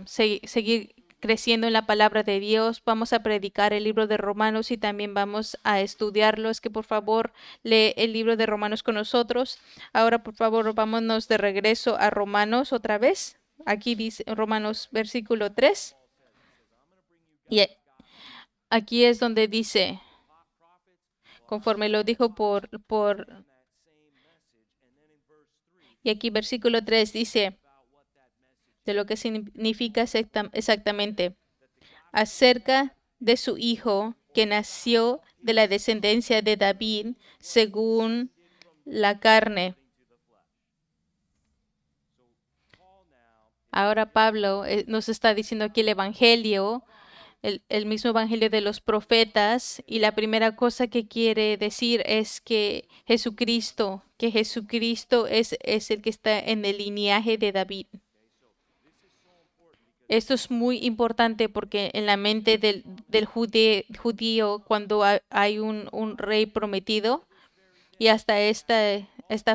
seguir creciendo en la palabra de Dios. Vamos a predicar el libro de Romanos y también vamos a estudiarlo. Es que por favor lee el libro de Romanos con nosotros. Ahora, por favor, vámonos de regreso a Romanos otra vez. Aquí dice Romanos versículo 3. Y aquí es donde dice, conforme lo dijo y aquí versículo 3 dice de lo que significa exactamente, acerca de su hijo que nació de la descendencia de David según la carne. Ahora Pablo nos está diciendo aquí el evangelio, el mismo evangelio de los profetas, y la primera cosa que quiere decir es que Jesucristo es el que está en el linaje de David. Esto es muy importante porque en la mente del judío, cuando hay un rey prometido, y hasta esta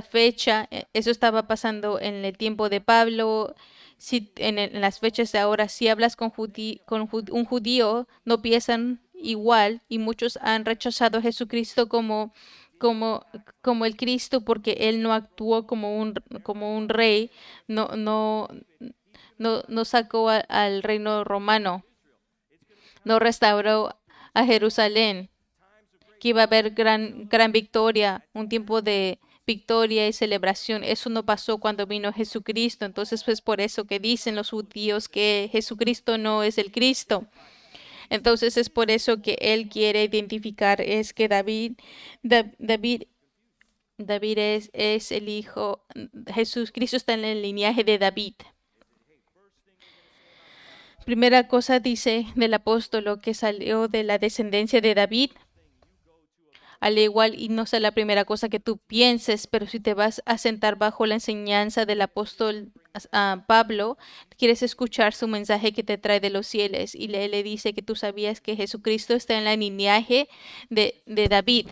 fecha, eso estaba pasando en el tiempo de Pablo. Si en las fechas de ahora, si hablas un judío, no piensan igual, y muchos han rechazado a Jesucristo como, como el Cristo, porque él no actuó como un rey, no, no, no sacó al reino romano, no restauró a Jerusalén, que iba a haber gran victoria, un tiempo de victoria y celebración. Eso no pasó cuando vino Jesucristo. Entonces, pues por eso que dicen los judíos que Jesucristo no es el Cristo. Entonces es por eso que él quiere identificar es que David es el hijo, Jesucristo está en el linaje de David. Primera cosa dice del apóstol que salió de la descendencia de David. Al igual, y no sea la primera cosa que tú pienses, pero si te vas a sentar bajo la enseñanza del apóstol Pablo, quieres escuchar su mensaje que te trae de los cielos, y le dice que tú sabías que Jesucristo está en la linaje de David.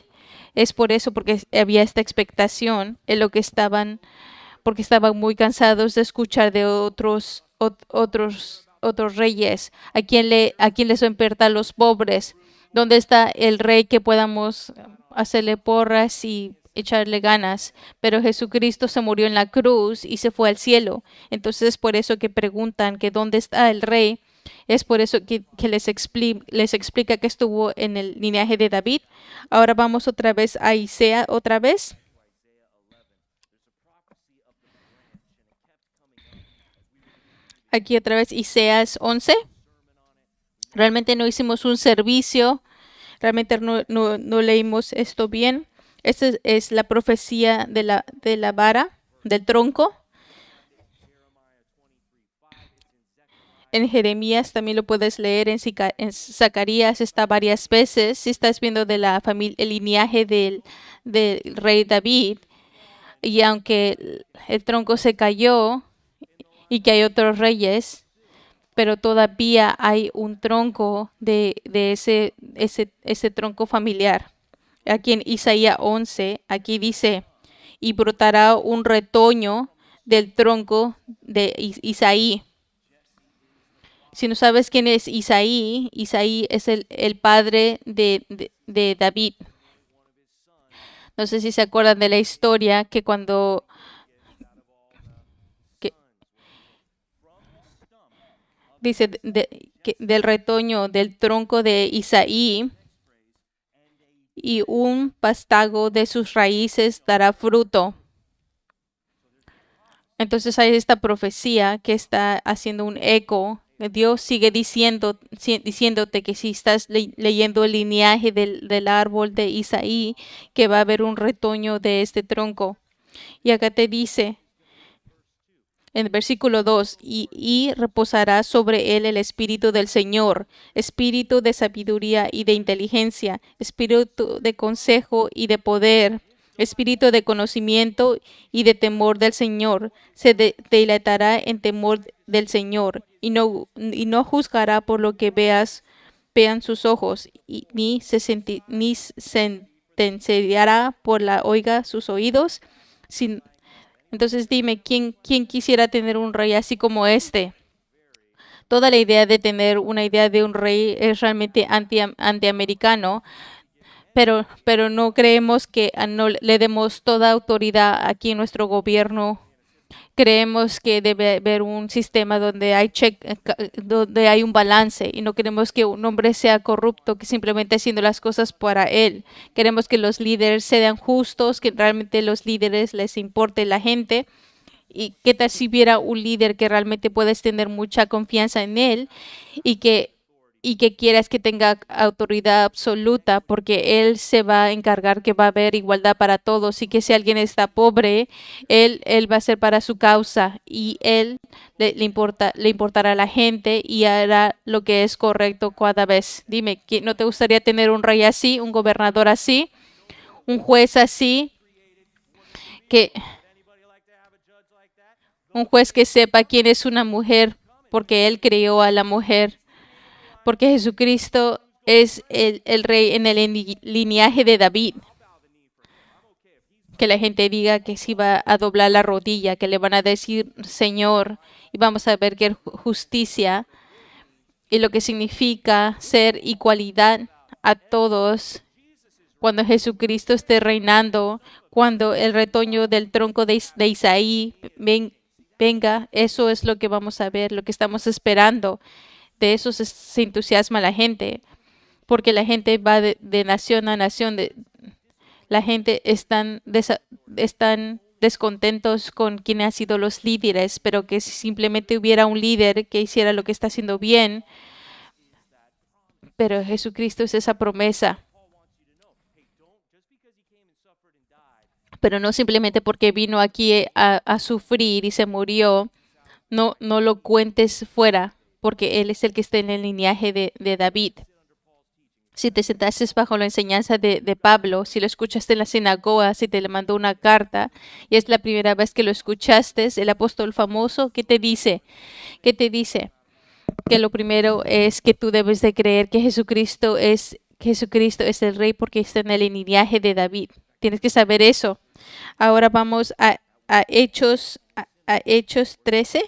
Es por eso, porque había esta expectación en lo que porque estaban muy cansados de escuchar de otros reyes, a quién les va a importar los pobres. ¿Dónde está el rey que podamos hacerle porras y echarle ganas? Pero Jesucristo se murió en la cruz y se fue al cielo. Entonces es por eso que preguntan que dónde está el rey. Es por eso que les explica que estuvo en el linaje de David. Ahora vamos otra vez a Isaías otra vez. Aquí otra vez Isaías 11. Realmente no hicimos un servicio, realmente no leímos esto bien. Esta es la profecía de la vara, del tronco. En Jeremías también lo puedes leer, en Zacarías está varias veces. Si estás viendo de la familia, el linaje del rey David, y aunque el tronco se cayó y que hay otros reyes, pero todavía hay un tronco de ese tronco familiar. Aquí en Isaías 11, aquí dice, y brotará un retoño del tronco de Isaí. Si no sabes quién es Isaí, Isaí es el padre de David. No sé si se acuerdan de la historia que cuando que dice del retoño del tronco de Isaí, y un pastago de sus raíces dará fruto. Entonces hay esta profecía que está haciendo un eco. Dios sigue diciéndote que si estás leyendo el linaje del árbol de Isaí, que va a haber un retoño de este tronco. Y acá te dice, en el versículo 2, y reposará sobre él el espíritu del Señor, espíritu de sabiduría y de inteligencia, espíritu de consejo y de poder, espíritu de conocimiento y de temor del Señor. Se deleitará en temor del Señor, y no juzgará por lo que vean sus ojos, ni sentenciará por la oiga sus oídos. Entonces dime, ¿quién quisiera tener un rey así como este? Toda la idea de tener una idea de un rey es realmente antiamericano, pero no creemos que no le demos toda autoridad aquí en nuestro gobierno. Creemos que debe haber un sistema donde donde hay un balance, y no queremos que un hombre sea corrupto, que simplemente haciendo las cosas para él. Queremos que los líderes sean justos, que realmente los líderes les importe la gente. ¿Y qué tal si hubiera un líder que realmente puedes tener mucha confianza en él, y que quieras que tenga autoridad absoluta, porque él se va a encargar que va a haber igualdad para todos, y que si alguien está pobre, él va a ser para su causa, y él le importará a la gente y hará lo que es correcto cada vez? Dime, ¿no te gustaría tener un rey así, un gobernador así, un juez así, que un juez que sepa quién es una mujer porque Él creó a la mujer, porque Jesucristo es el rey en el linaje de David. Que la gente diga que si va a doblar la rodilla, que le van a decir Señor, y vamos a ver que es justicia y lo que significa ser igualdad a todos cuando Jesucristo esté reinando, cuando el retoño del tronco de Isaí venga. Eso es lo que vamos a ver, lo que estamos esperando. De eso se entusiasma la gente, porque la gente va de nación a nación. La gente están descontentos con quienes han sido los líderes, pero que si simplemente hubiera un líder que hiciera lo que está haciendo bien. Pero Jesucristo es esa promesa. Pero no simplemente porque vino aquí a sufrir y se murió, no lo cuentes fuera, porque Él es el que está en el linaje de David. Si te sentases bajo la enseñanza de Pablo, si lo escuchaste en la sinagoga, si te le mandó una carta y es la primera vez que lo escuchaste, el apóstol famoso, ¿qué te dice? ¿Qué te dice? Que lo primero es que tú debes de creer que Jesucristo es el rey porque está en el linaje de David. Tienes que saber eso. Ahora vamos a Hechos 13.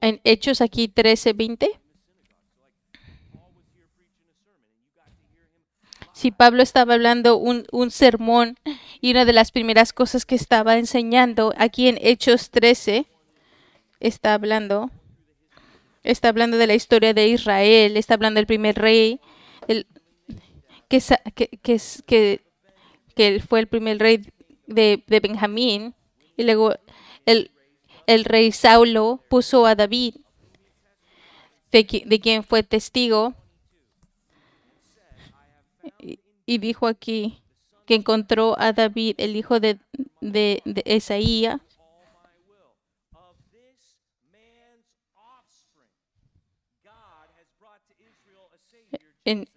En Hechos aquí 13:20. Si Pablo estaba hablando un sermón y una de las primeras cosas que estaba enseñando aquí en Hechos 13, está hablando de la historia de Israel, está hablando del primer rey, el, que él fue el primer rey de Benjamín, y luego el, el rey Saulo puso a David, de quien fue testigo, y dijo aquí que encontró a David, el hijo de Esaías, en,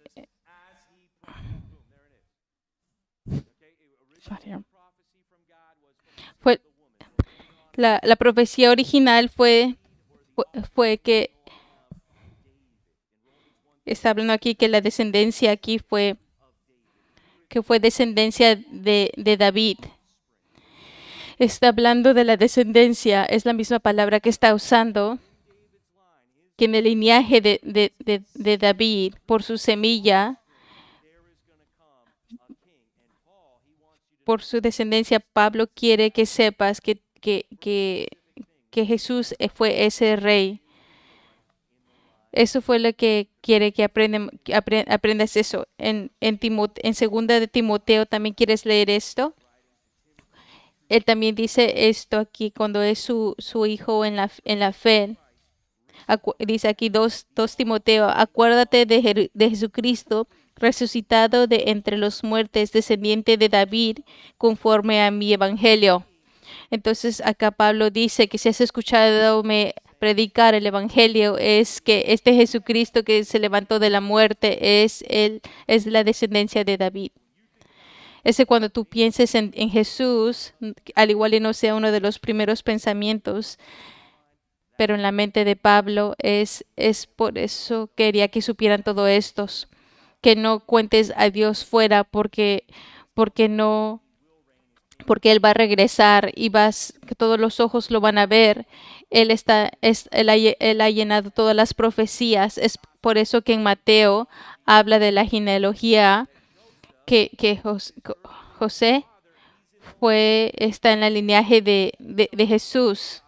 fue la profecía original fue que está hablando aquí que la descendencia aquí fue descendencia de David. Está hablando de la descendencia, es la misma palabra que está usando, que en el linaje de David, por su semilla, por su descendencia, Pablo quiere que sepas que Jesús fue ese rey. Eso fue lo que quiere que aprendas eso. En 2 de Timoteo también quieres leer esto. Él también dice esto aquí cuando es su hijo en la fe. Dice aquí 2 Timoteo, acuérdate de Jesucristo, resucitado de entre los muertos, descendiente de David, conforme a mi evangelio. Entonces acá Pablo dice que si has escuchado predicar el evangelio, es que este Jesucristo que se levantó de la muerte es la descendencia de David. Ese cuando tú pienses en Jesús, al igual y no sea uno de los primeros pensamientos, pero en la mente de Pablo es por eso quería que supieran todo estos, que no cuentes a Dios fuera porque Él va a regresar y que todos los ojos lo van a ver. Él ha llenado todas las profecías. Es por eso que en Mateo habla de la genealogía que José está en el linaje de Jesús.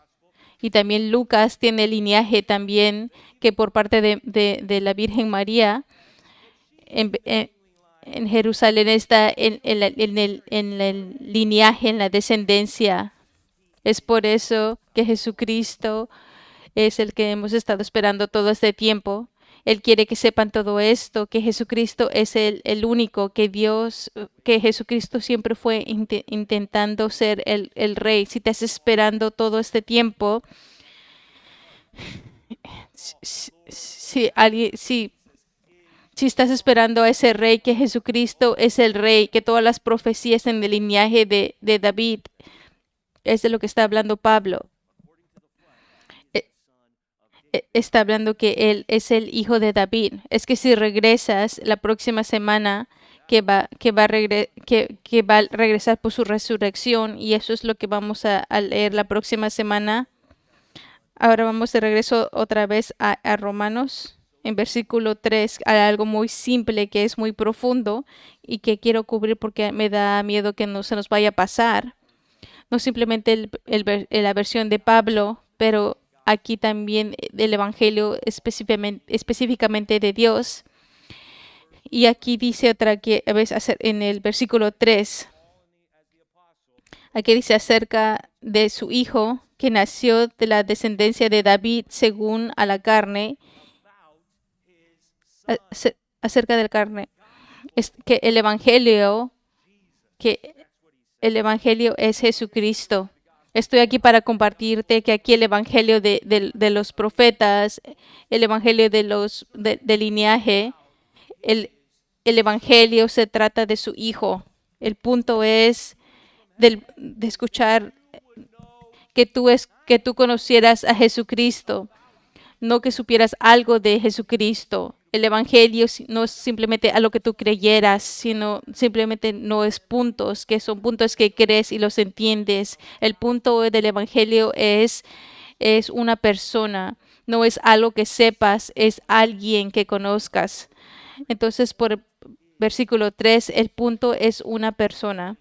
Y también Lucas tiene el linaje también que por parte de la Virgen María en Jerusalén está en el linaje, en la descendencia. Es por eso que Jesucristo es el que hemos estado esperando todo este tiempo. Él quiere que sepan todo esto, que Jesucristo es el único, que Jesucristo siempre fue intentando ser el rey. Si estás esperando todo este tiempo, si Si estás esperando a ese rey, que Jesucristo es el rey, que todas las profecías en el linaje de David, es de lo que está hablando Pablo. Está hablando que él es el hijo de David. Es que si regresas la próxima semana, que va a regresar por su resurrección, y eso es lo que vamos a leer la próxima semana. Ahora vamos de regreso otra vez a Romanos, en versículo 3, a algo muy simple que es muy profundo y que quiero cubrir porque me da miedo que no se nos vaya a pasar. No simplemente la versión de Pablo, pero aquí también del Evangelio específicamente de Dios. Y aquí dice otra que a veces en el versículo 3, aquí dice acerca de su hijo que nació de la descendencia de David según a la carne, acerca de la carne, es que el evangelio es Jesucristo. Estoy aquí para compartirte que aquí el evangelio de los profetas, el evangelio del linaje, el evangelio se trata de su hijo. El punto es de escuchar que tú conocieras a Jesucristo, no que supieras algo de Jesucristo. El evangelio no es simplemente a lo que tú creyeras, sino simplemente no es puntos, que son puntos que crees y los entiendes. El punto del evangelio es una persona, no es algo que sepas, es alguien que conozcas. Entonces, por el versículo 3, el punto es una persona.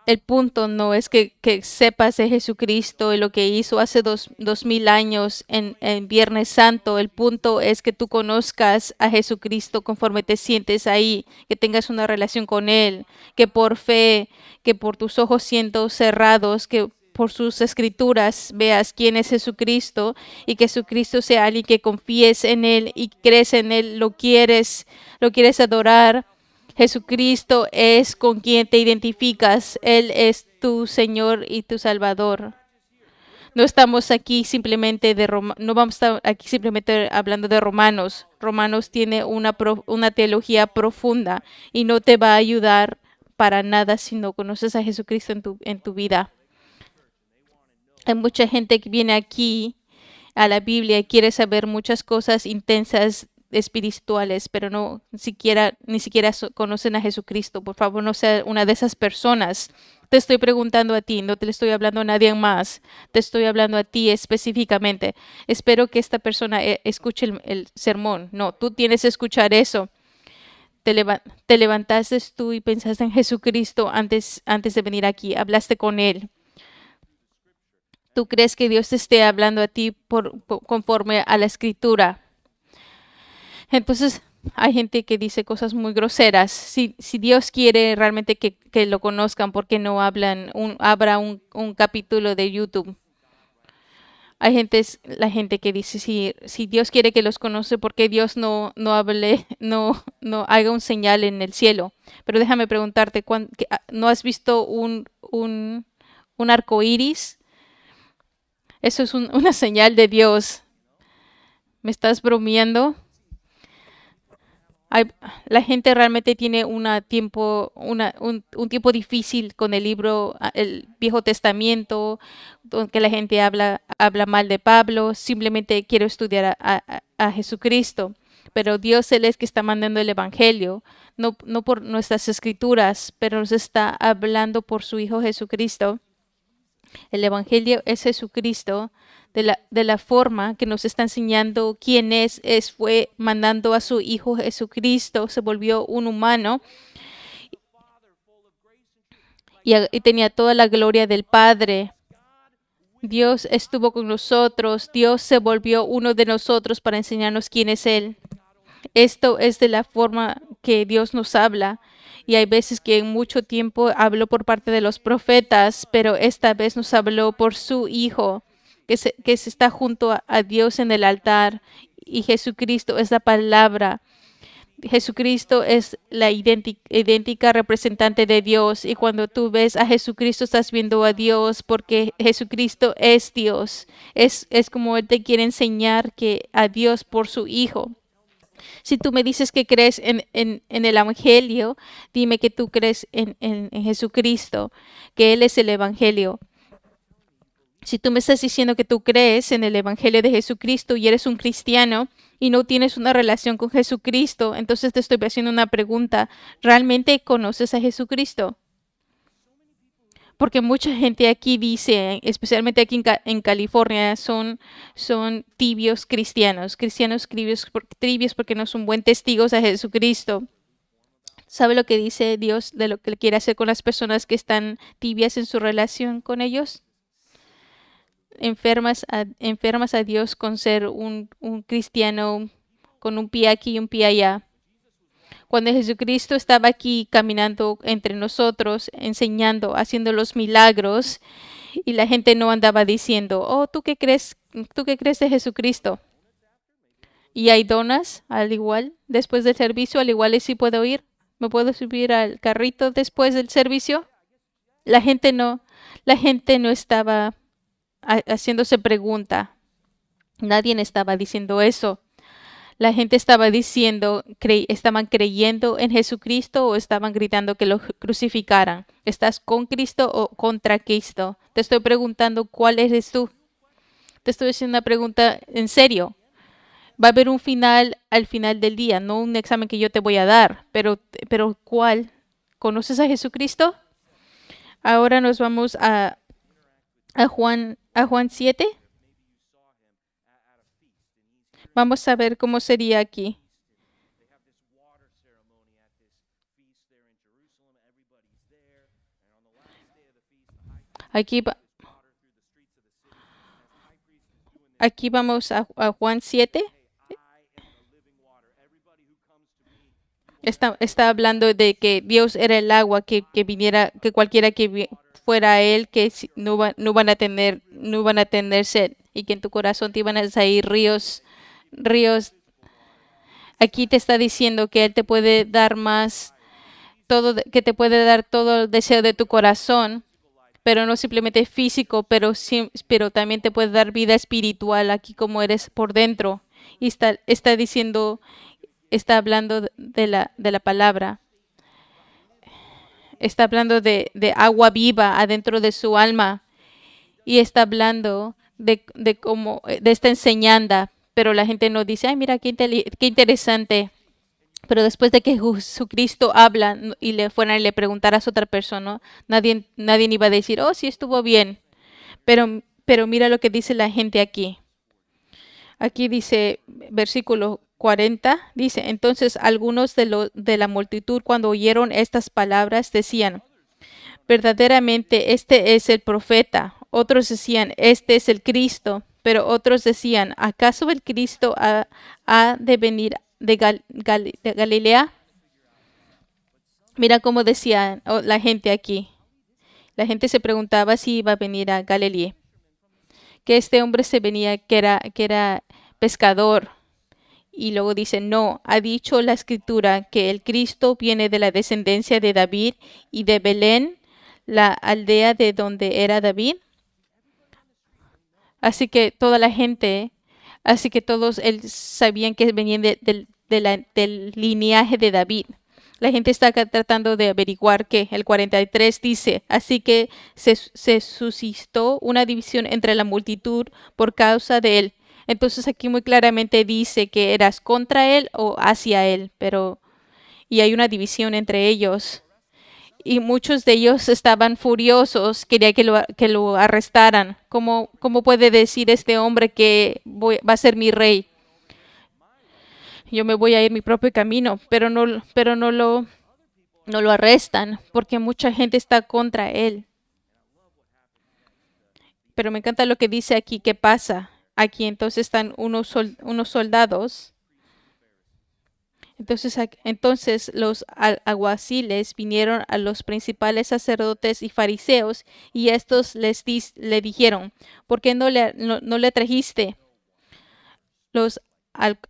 El punto no es que sepas de Jesucristo y lo que hizo hace 2000 años en Viernes Santo. El punto es que tú conozcas a Jesucristo conforme te sientes ahí, que tengas una relación con Él, que por fe, que por tus ojos siendo cerrados, que por sus escrituras veas quién es Jesucristo y que Jesucristo sea alguien que confíes en Él y crees en Él, lo quieres adorar. Jesucristo es con quien te identificas. Él es tu Señor y tu Salvador. No estamos aquí simplemente no vamos a estar aquí simplemente hablando de Romanos. Romanos tiene una teología profunda y no te va a ayudar para nada si no conoces a Jesucristo en tu vida. Hay mucha gente que viene aquí a la Biblia y quiere saber muchas cosas intensas espirituales, pero ni siquiera conocen a Jesucristo. Por favor, no sea una de esas personas. Te estoy preguntando a ti, no te le estoy hablando a nadie más. Te estoy hablando a ti específicamente. Espero que esta persona escuche el sermón. No, tú tienes que escuchar eso. Te levantaste tú y pensaste en Jesucristo antes de venir aquí. Hablaste con Él. ¿Tú crees que Dios te esté hablando a ti conforme a la Escritura? Entonces, hay gente que dice cosas muy groseras. Si Dios quiere realmente que lo conozcan, ¿por qué no abra un capítulo de YouTube? Hay la gente que dice, si Dios quiere que los conoce, ¿por qué Dios no haga un señal en el cielo? Pero déjame preguntarte, ¿no has visto un arco iris? Eso es una señal de Dios. ¿Me estás bromeando? La gente realmente tiene un tiempo difícil con el libro, el Viejo Testamento, donde la gente habla mal de Pablo, simplemente quiere estudiar a Jesucristo. Pero Dios Él es que está mandando el Evangelio, no por nuestras escrituras, pero nos está hablando por su Hijo Jesucristo. El Evangelio es Jesucristo de la forma que nos está enseñando quién fue mandando a su Hijo Jesucristo, se volvió un humano y tenía toda la gloria del Padre. Dios estuvo con nosotros, Dios se volvió uno de nosotros para enseñarnos quién es Él. Esto es de la forma que Dios nos habla. Y hay veces que en mucho tiempo habló por parte de los profetas, pero esta vez nos habló por su Hijo, que se está junto a Dios en el altar. Y Jesucristo es la palabra. Jesucristo es la idéntica representante de Dios. Y cuando tú ves a Jesucristo, estás viendo a Dios, porque Jesucristo es Dios. Es como Él te quiere enseñar a Dios por su Hijo. Si tú me dices que crees en el Evangelio, dime que tú crees en Jesucristo, que Él es el Evangelio. Si tú me estás diciendo que tú crees en el Evangelio de Jesucristo y eres un cristiano y no tienes una relación con Jesucristo, entonces te estoy haciendo una pregunta. ¿Realmente conoces a Jesucristo? Porque mucha gente aquí dice, especialmente aquí en California, son tibios cristianos, cristianos tibios porque no son buen testigos a Jesucristo. ¿Sabe lo que dice Dios de lo que Él quiere hacer con las personas que están tibias en su relación con ellos? Enfermas a Dios con ser un cristiano con un pie aquí y un pie allá. Cuando Jesucristo estaba aquí caminando entre nosotros, enseñando, haciendo los milagros, y la gente no andaba diciendo, oh, ¿tú qué crees? ¿Tú qué crees de Jesucristo? Y hay donas, al igual, después del servicio, al igual y si puedo ir. ¿Me puedo subir al carrito después del servicio? La gente no, la gente no estaba haciéndose pregunta. Nadie estaba diciendo eso. La gente estaba diciendo, estaban creyendo en Jesucristo o estaban gritando que lo crucificaran. ¿Estás con Cristo o contra Cristo? Te estoy preguntando cuál eres tú. Te estoy haciendo una pregunta en serio. Va a haber un final al final del día, no un examen que yo te voy a dar, pero ¿cuál? ¿Conoces a Jesucristo? Ahora nos vamos a Juan 7. Vamos a ver cómo sería aquí. Aquí, aquí vamos a Juan 7. Está hablando de que Dios era el agua que viniera, que cualquiera que fuera a Él, que no van a tener sed y que en tu corazón te iban a salir ríos. Aquí te está diciendo que Él te puede dar más, que te puede dar todo el deseo de tu corazón, pero no simplemente físico, pero también te puede dar vida espiritual aquí como eres por dentro. Y está diciendo, está hablando de la palabra. Está hablando de agua viva adentro de su alma. Y está hablando de esta enseñanza. Pero la gente no dice, ay, mira, qué interesante. Pero después de que Jesucristo habla y le fueran y le preguntaras a otra persona, nadie iba a decir, oh, sí estuvo bien. Pero mira lo que dice la gente aquí. Aquí dice, versículo 40, dice, entonces algunos de la multitud cuando oyeron estas palabras decían, verdaderamente este es el profeta. Otros decían, este es el Cristo. Pero otros decían, ¿acaso el Cristo ha de venir de Galilea? Mira cómo decía la gente aquí. La gente se preguntaba si iba a venir a Galilea. Que este hombre se venía, que era pescador. Y luego dice, no, ha dicho la escritura que el Cristo viene de la descendencia de David y de Belén, la aldea de donde era David. Así que toda la gente, así que todos sabían que venían del linaje de David. La gente está acá tratando de averiguar que el 43 dice, así que se suscitó una división entre la multitud por causa de él. Entonces aquí muy claramente dice que eras contra él o hacia él, y hay una división entre ellos. Y muchos de ellos estaban furiosos, quería que lo arrestaran. ¿Cómo puede decir este hombre que va a ser mi rey? Yo me voy a ir mi propio camino, pero no lo arrestan porque mucha gente está contra él. Pero me encanta lo que dice aquí, ¿qué pasa? Aquí entonces están unos soldados. Entonces los alguaciles vinieron a los principales sacerdotes y fariseos y estos le dijeron, ¿por qué no le trajiste? Los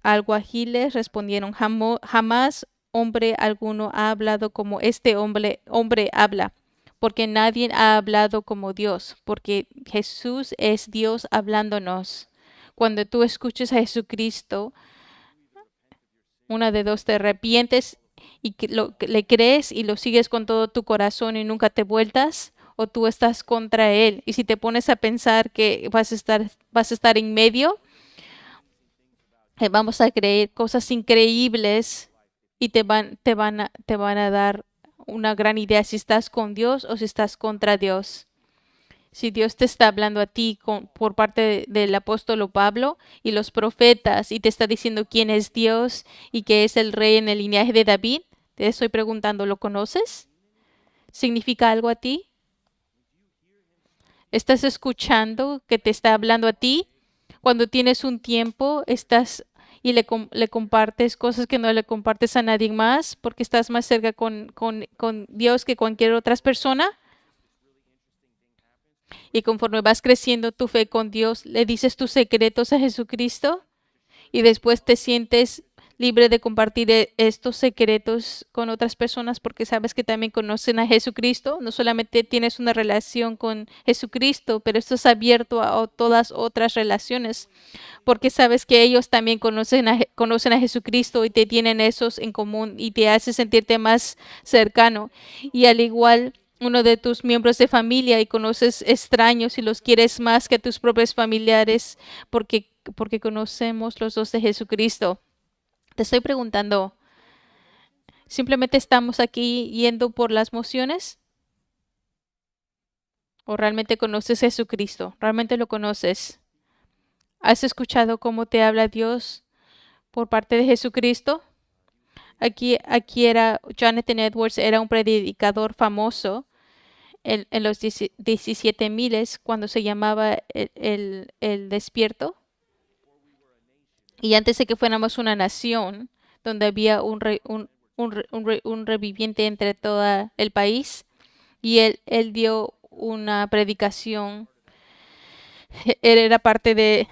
alguaciles respondieron, jamás hombre alguno ha hablado como este hombre habla, porque nadie ha hablado como Dios, porque Jesús es Dios hablándonos. Cuando tú escuches a Jesucristo, Una de dos, te arrepientes y que le crees y lo sigues con todo tu corazón y nunca te vueltas, o tú estás contra él. Y si te pones a pensar que vas a estar en medio, vamos a creer cosas increíbles y te van a dar una gran idea si estás con Dios o si estás contra Dios. Si Dios te está hablando a ti por parte del apóstol Pablo y los profetas y te está diciendo quién es Dios y que es el rey en el linaje de David, te estoy preguntando, ¿lo conoces? ¿Significa algo a ti? ¿Estás escuchando que te está hablando a ti? Cuando tienes un tiempo, estás y le compartes cosas que no le compartes a nadie más porque estás más cerca con Dios que cualquier otra persona. Y conforme vas creciendo tu fe con Dios, le dices tus secretos a Jesucristo y después te sientes libre de compartir estos secretos con otras personas porque sabes que también conocen a Jesucristo. No solamente tienes una relación con Jesucristo, pero estás abierto a todas otras relaciones porque sabes que ellos también conocen a Jesucristo y te tienen esos en común y te hace sentirte más cercano. Y al igual uno de tus miembros de familia y conoces extraños y los quieres más que tus propios familiares porque conocemos los dos de Jesucristo. Te estoy preguntando, ¿simplemente estamos aquí yendo por las mociones? ¿O realmente conoces a Jesucristo? ¿Realmente lo conoces? ¿Has escuchado cómo te habla Dios por parte de Jesucristo? Aquí era Jonathan Edwards, era un predicador famoso en los 17 miles cuando se llamaba el Despierto. Y antes de que fuéramos una nación donde había un reviviente entre todo el país, y él dio una predicación. Él era parte de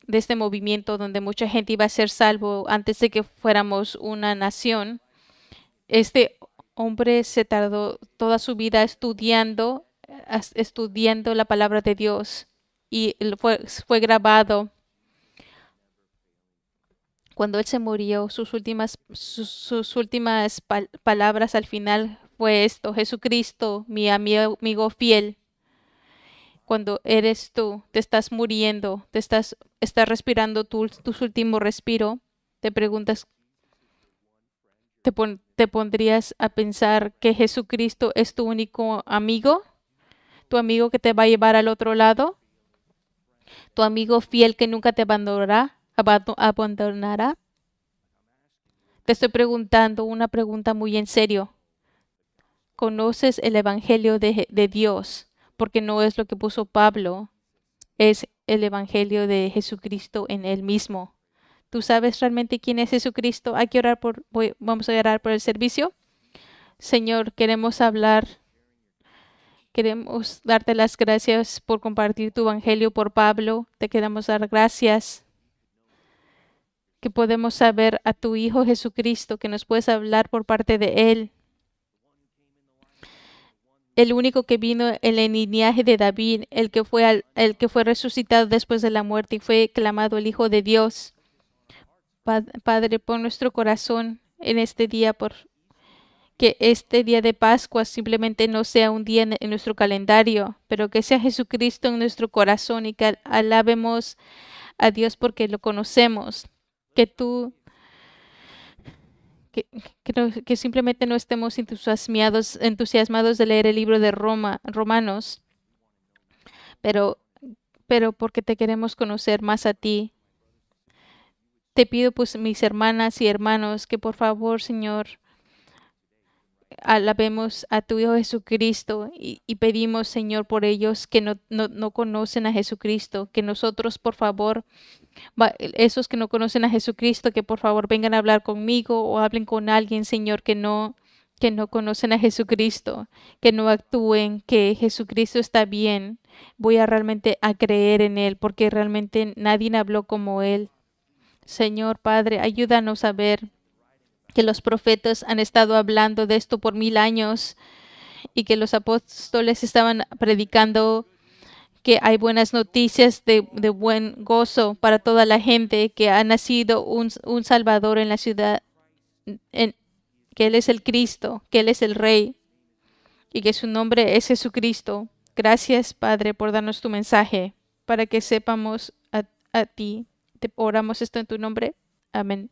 este movimiento donde mucha gente iba a ser salvo antes de que fuéramos una nación. Este hombre se tardó toda su vida estudiando la palabra de Dios y fue grabado. Cuando él se murió, sus últimas palabras al final fue esto: Jesucristo, mi amigo fiel. Cuando eres tú, te estás muriendo, estás respirando tus últimos respiro, te preguntas, ¿te pondrías a pensar que Jesucristo es tu único amigo? ¿Tu amigo que te va a llevar al otro lado? ¿Tu amigo fiel que nunca te abandonará? Te estoy preguntando una pregunta muy en serio. ¿Conoces el Evangelio de Dios? Porque no es lo que puso Pablo, es el Evangelio de Jesucristo en él mismo. ¿Tú sabes realmente quién es Jesucristo? Hay que orar vamos a orar por el servicio. Señor, queremos darte las gracias por compartir tu Evangelio por Pablo. Te queremos dar gracias que podemos saber a tu Hijo Jesucristo, que nos puedes hablar por parte de Él. El único que vino en el linaje de David, el que fue resucitado después de la muerte y fue clamado el Hijo de Dios. Padre, pon nuestro corazón en este día, por que este día de Pascua simplemente no sea un día en nuestro calendario, pero que sea Jesucristo en nuestro corazón y que alabemos a Dios porque lo conocemos. Que tú que simplemente no estemos entusiasmados de leer el libro de Romanos, pero, pero porque te queremos conocer más a ti. Te pido, pues, mis hermanas y hermanos, que por favor, Señor, alabemos a tu Hijo Jesucristo y pedimos, Señor, por ellos que no conocen a Jesucristo, que nosotros, por favor, esos que no conocen a Jesucristo, que por favor vengan a hablar conmigo o hablen con alguien, Señor, que no conocen a Jesucristo, que no actúen, que Jesucristo está bien. Voy a realmente a creer en Él, porque realmente nadie habló como Él. Señor Padre, ayúdanos a ver que los profetas han estado hablando de esto por 1000 años y que los apóstoles estaban predicando que hay buenas noticias de buen gozo para toda la gente, que ha nacido un Salvador en la ciudad, que Él es el Cristo, que Él es el Rey y que su nombre es Jesucristo. Gracias, Padre, por darnos tu mensaje para que sepamos a ti. Te oramos esto en tu nombre. Amén.